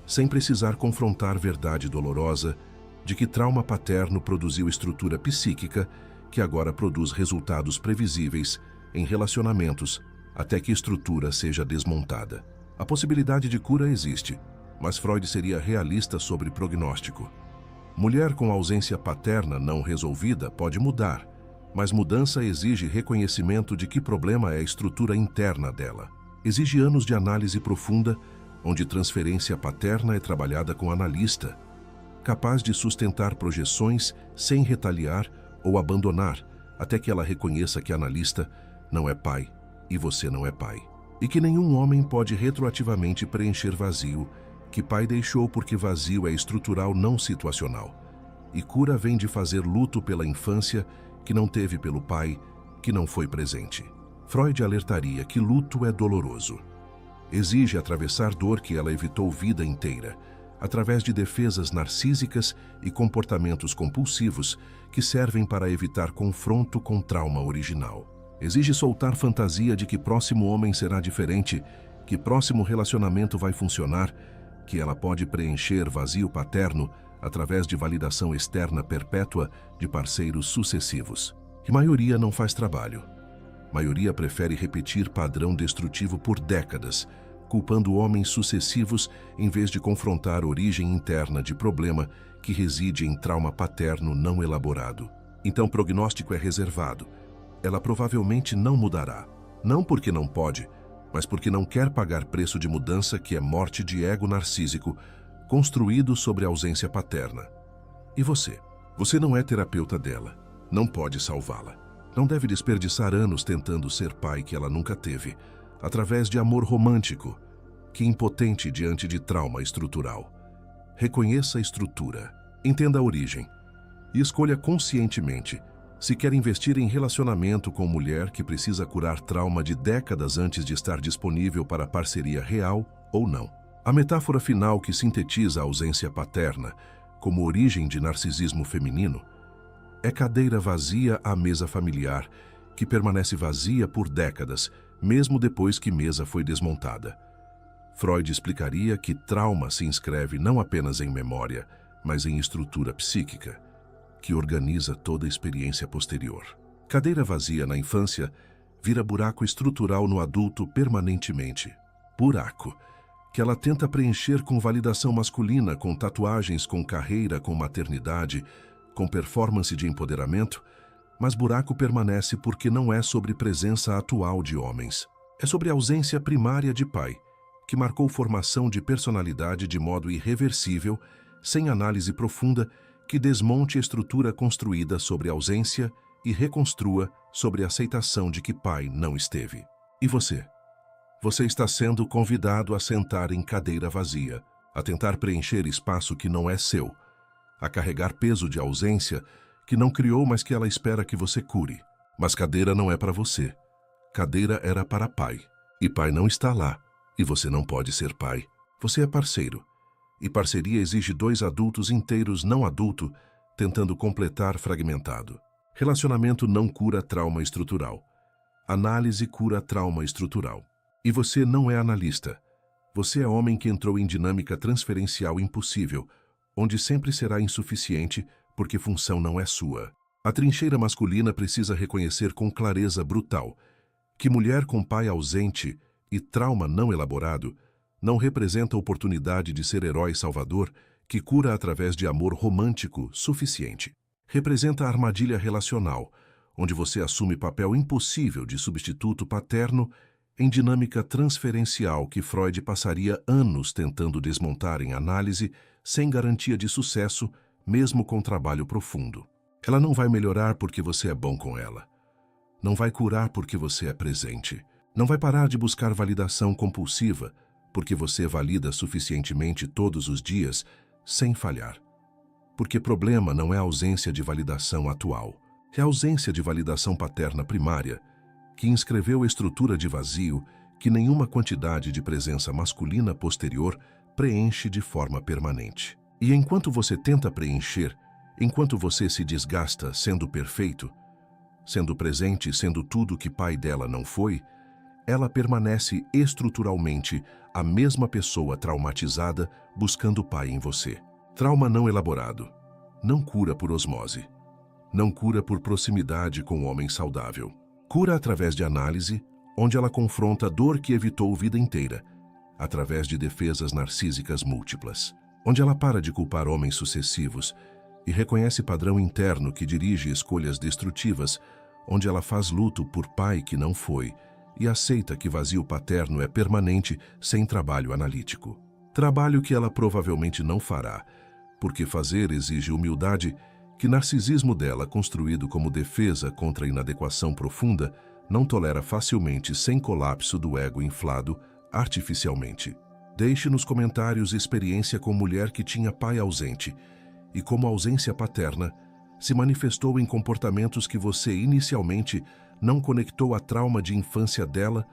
sem precisar confrontar verdade dolorosa de que trauma paterno produziu estrutura psíquica que agora produz resultados previsíveis em relacionamentos até que a estrutura seja desmontada. A possibilidade de cura existe, mas Freud seria realista sobre prognóstico. Mulher com ausência paterna não resolvida pode mudar, mas mudança exige reconhecimento de que problema é a estrutura interna dela. Exige anos de análise profunda, onde transferência paterna é trabalhada com analista, capaz de sustentar projeções sem retaliar ou abandonar, até que ela reconheça que analista não é pai e você não é pai. E que nenhum homem pode retroativamente preencher vazio que pai deixou, porque vazio é estrutural, não situacional. E cura vem de fazer luto pela infância que não teve pelo pai, que não foi presente. Freud alertaria que luto é doloroso. Exige atravessar dor que ela evitou vida inteira, através de defesas narcísicas e comportamentos compulsivos que servem para evitar confronto com trauma original. Exige soltar fantasia de que próximo homem será diferente, que próximo relacionamento vai funcionar, que ela pode preencher vazio paterno através de validação externa perpétua de parceiros sucessivos. Que maioria não faz trabalho. Maioria prefere repetir padrão destrutivo por décadas, culpando homens sucessivos em vez de confrontar a origem interna de problema que reside em trauma paterno não elaborado. Então o prognóstico é reservado. Ela provavelmente não mudará. Não porque não pode, mas porque não quer pagar preço de mudança, que é morte de ego narcísico, construído sobre a ausência paterna. E você? Você não é terapeuta dela. Não pode salvá-la. Não deve desperdiçar anos tentando ser pai que ela nunca teve, através de amor romântico, que impotente diante de trauma estrutural. Reconheça a estrutura, entenda a origem e escolha conscientemente se quer investir em relacionamento com mulher que precisa curar trauma de décadas antes de estar disponível para parceria real ou não. A metáfora final que sintetiza a ausência paterna como origem de narcisismo feminino é cadeira vazia à mesa familiar, que permanece vazia por décadas, mesmo depois que mesa foi desmontada. Freud explicaria que trauma se inscreve não apenas em memória, mas em estrutura psíquica, que organiza toda a experiência posterior. Cadeira vazia na infância vira buraco estrutural no adulto permanentemente. Buraco que ela tenta preencher com validação masculina, com tatuagens, com carreira, com maternidade, com performance de empoderamento, mas buraco permanece porque não é sobre presença atual de homens. É sobre ausência primária de pai, que marcou formação de personalidade de modo irreversível, sem análise profunda, que desmonte a estrutura construída sobre ausência e reconstrua sobre a aceitação de que pai não esteve. E você? Você está sendo convidado a sentar em cadeira vazia, a tentar preencher espaço que não é seu, a carregar peso de ausência que não criou, mas que ela espera que você cure. Mas cadeira não é para você. Cadeira era para pai. E pai não está lá. E você não pode ser pai. Você é parceiro. E parceria exige dois adultos inteiros não adulto, tentando completar fragmentado. Relacionamento não cura trauma estrutural. Análise cura trauma estrutural. E você não é analista. Você é homem que entrou em dinâmica transferencial impossível, onde sempre será insuficiente porque função não é sua. A trincheira masculina precisa reconhecer com clareza brutal que mulher com pai ausente e trauma não elaborado não representa a oportunidade de ser herói salvador que cura através de amor romântico suficiente. Representa a armadilha relacional, onde você assume papel impossível de substituto paterno em dinâmica transferencial que Freud passaria anos tentando desmontar em análise, sem garantia de sucesso, mesmo com trabalho profundo. Ela não vai melhorar porque você é bom com ela. Não vai curar porque você é presente. Não vai parar de buscar validação compulsiva porque você valida suficientemente todos os dias, sem falhar. Porque problema não é a ausência de validação atual, é a ausência de validação paterna primária, que inscreveu a estrutura de vazio que nenhuma quantidade de presença masculina posterior preenche de forma permanente. E enquanto você tenta preencher, enquanto você se desgasta sendo perfeito, sendo presente, sendo tudo que pai dela não foi, ela permanece estruturalmente a mesma pessoa traumatizada buscando pai em você. Trauma não elaborado não cura por osmose, não cura por proximidade com o homem saudável. Cura através de análise, onde ela confronta a dor que evitou vida inteira, através de defesas narcísicas múltiplas, onde ela para de culpar homens sucessivos e reconhece padrão interno que dirige escolhas destrutivas, onde ela faz luto por pai que não foi e aceita que vazio paterno é permanente sem trabalho analítico. Trabalho que ela provavelmente não fará, porque fazer exige humildade que narcisismo dela, construído como defesa contra a inadequação profunda, não tolera facilmente sem colapso do ego inflado artificialmente. Deixe nos comentários experiência com mulher que tinha pai ausente e como a ausência paterna se manifestou em comportamentos que você inicialmente não conectou à trauma de infância dela,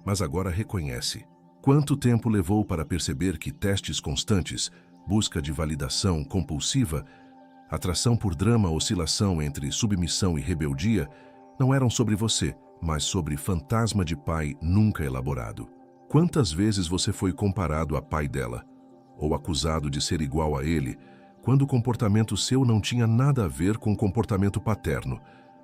mas agora reconhece. Quanto tempo levou para perceber que testes constantes, busca de validação compulsiva, atração por drama, oscilação entre submissão e rebeldia, não eram sobre você, mas sobre fantasma de pai nunca elaborado? Quantas vezes você foi comparado a pai dela, ou acusado de ser igual a ele, quando o comportamento seu não tinha nada a ver com o comportamento paterno,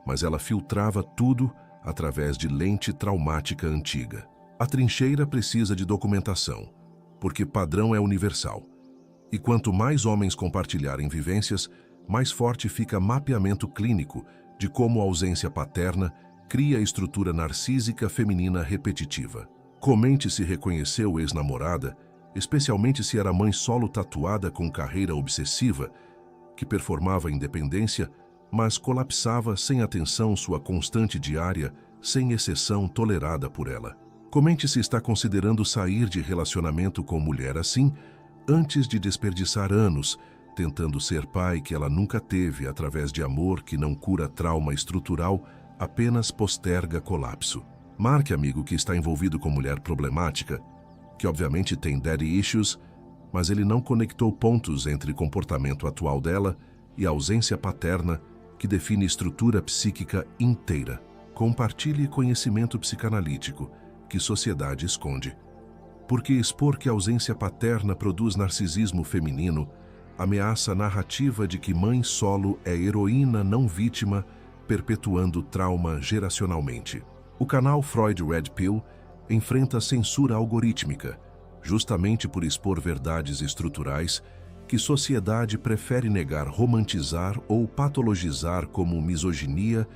mas ela filtrava tudo através de lente traumática antiga? A trincheira precisa de documentação, porque padrão é universal. E quanto mais homens compartilharem vivências, mais forte fica mapeamento clínico de como a ausência paterna cria a estrutura narcísica feminina repetitiva. Comente se reconheceu ex-namorada, especialmente se era mãe solo tatuada com carreira obsessiva, que performava independência, mas colapsava sem atenção sua constante diária, sem exceção tolerada por ela. Comente se está considerando sair de relacionamento com mulher assim, antes de desperdiçar anos, tentando ser pai que ela nunca teve através de amor que não cura trauma estrutural, apenas posterga colapso. Marque amigo que está envolvido com mulher problemática, que obviamente tem daddy issues, mas ele não conectou pontos entre comportamento atual dela e a ausência paterna que define estrutura psíquica inteira. Compartilhe conhecimento psicanalítico que sociedade esconde. Porque expor que a ausência paterna produz narcisismo feminino ameaça a narrativa de que mãe solo é heroína não vítima, perpetuando trauma geracionalmente. O canal Freud Red Pill enfrenta censura algorítmica, justamente por expor verdades estruturais que sociedade prefere negar, romantizar ou patologizar como misoginia,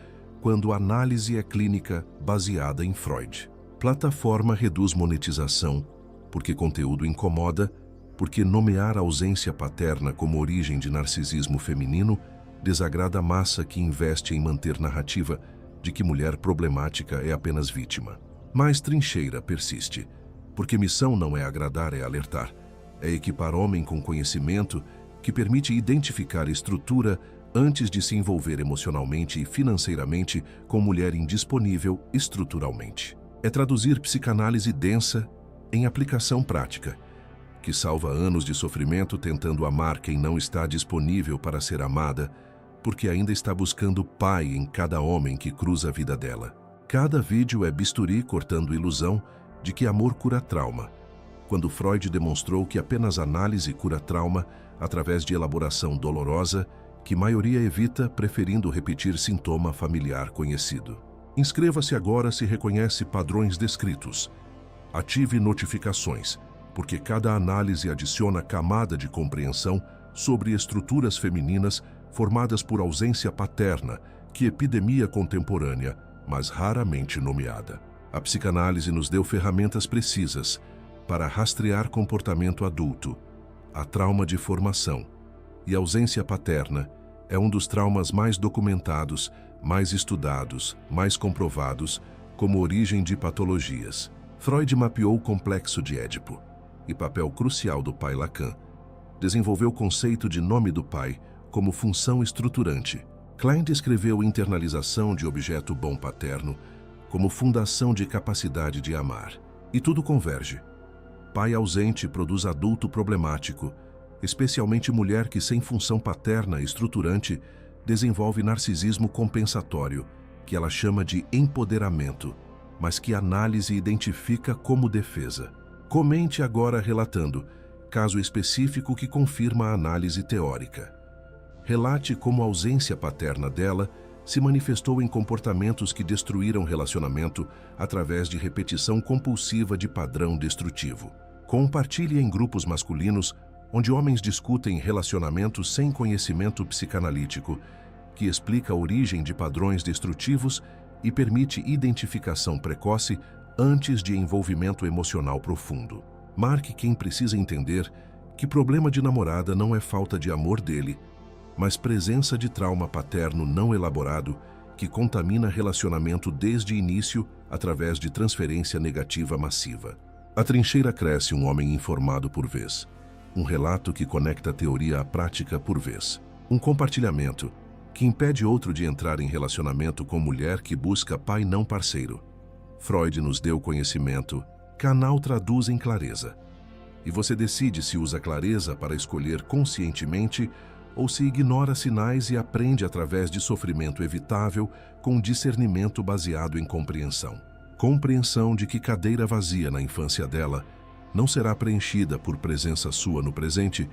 quando a análise é clínica baseada em Freud. Plataforma reduz monetização, porque conteúdo incomoda, porque nomear a ausência paterna como origem de narcisismo feminino desagrada a massa que investe em manter narrativa de que mulher problemática é apenas vítima. Mas trincheira persiste, porque missão não é agradar, é alertar. É equipar homem com conhecimento que permite identificar estrutura antes de se envolver emocionalmente e financeiramente com mulher indisponível estruturalmente. É traduzir psicanálise densa em aplicação prática, que salva anos de sofrimento tentando amar quem não está disponível para ser amada, porque ainda está buscando pai em cada homem que cruza a vida dela. Cada vídeo é bisturi cortando ilusão de que amor cura trauma, quando Freud demonstrou que apenas análise cura trauma através de elaboração dolorosa, que maioria evita preferindo repetir sintoma familiar conhecido. Inscreva-se agora se reconhece padrões descritos. Ative notificações, porque cada análise adiciona camada de compreensão sobre estruturas femininas formadas por ausência paterna, que epidemia contemporânea, mas raramente nomeada. A psicanálise nos deu ferramentas precisas para rastrear comportamento adulto, a trauma de formação, e a ausência paterna é um dos traumas mais documentados, mais estudados, mais comprovados como origem de patologias. Freud mapeou o complexo de Édipo e papel crucial do pai Lacan. Desenvolveu o conceito de nome do pai como função estruturante. Klein descreveu internalização de objeto bom paterno como fundação de capacidade de amar. E tudo converge Pai ausente produz adulto problemático, especialmente mulher que, sem função paterna estruturante, desenvolve narcisismo compensatório, que ela chama de empoderamento, mas que a análise identifica como defesa. Comente agora relatando caso específico que confirma a análise teórica. Relate como a ausência paterna dela se manifestou em comportamentos que destruíram relacionamento através de repetição compulsiva de padrão destrutivo. Compartilhe em grupos masculinos onde homens discutem relacionamentos sem conhecimento psicanalítico, que explica a origem de padrões destrutivos e permite identificação precoce antes de envolvimento emocional profundo. Marque quem precisa entender que problema de namorada não é falta de amor dele, mas presença de trauma paterno não elaborado que contamina relacionamento desde o início através de transferência negativa massiva. A trincheira cresce um homem informado por vez. Um relato que conecta a teoria à prática por vez. Um compartilhamento que impede outro de entrar em relacionamento com mulher que busca pai não parceiro. Freud nos deu conhecimento, canal traduz em clareza. E você decide se usa clareza para escolher conscientemente ou se ignora sinais e aprende através de sofrimento evitável com discernimento baseado em compreensão. Compreensão de que cadeira vazia na infância dela não será preenchida por presença sua no presente,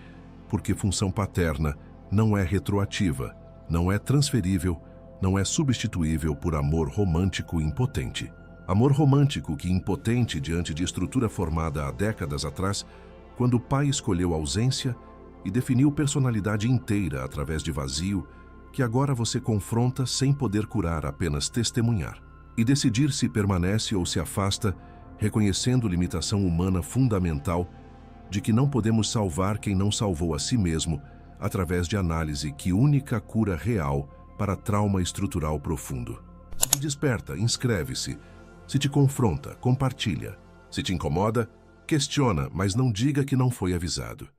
porque função paterna não é retroativa, não é transferível, não é substituível por amor romântico impotente. Amor romântico que impotente diante de estrutura formada há décadas atrás, quando o pai escolheu ausência e definiu personalidade inteira através de vazio, que agora você confronta sem poder curar, apenas testemunhar. E decidir se permanece ou se afasta, reconhecendo limitação humana fundamental de que não podemos salvar quem não salvou a si mesmo, através de análise que única cura real para trauma estrutural profundo. Se te desperta, inscreve-se. Se te confronta, compartilha. Se te incomoda, questiona, mas não diga que não foi avisado.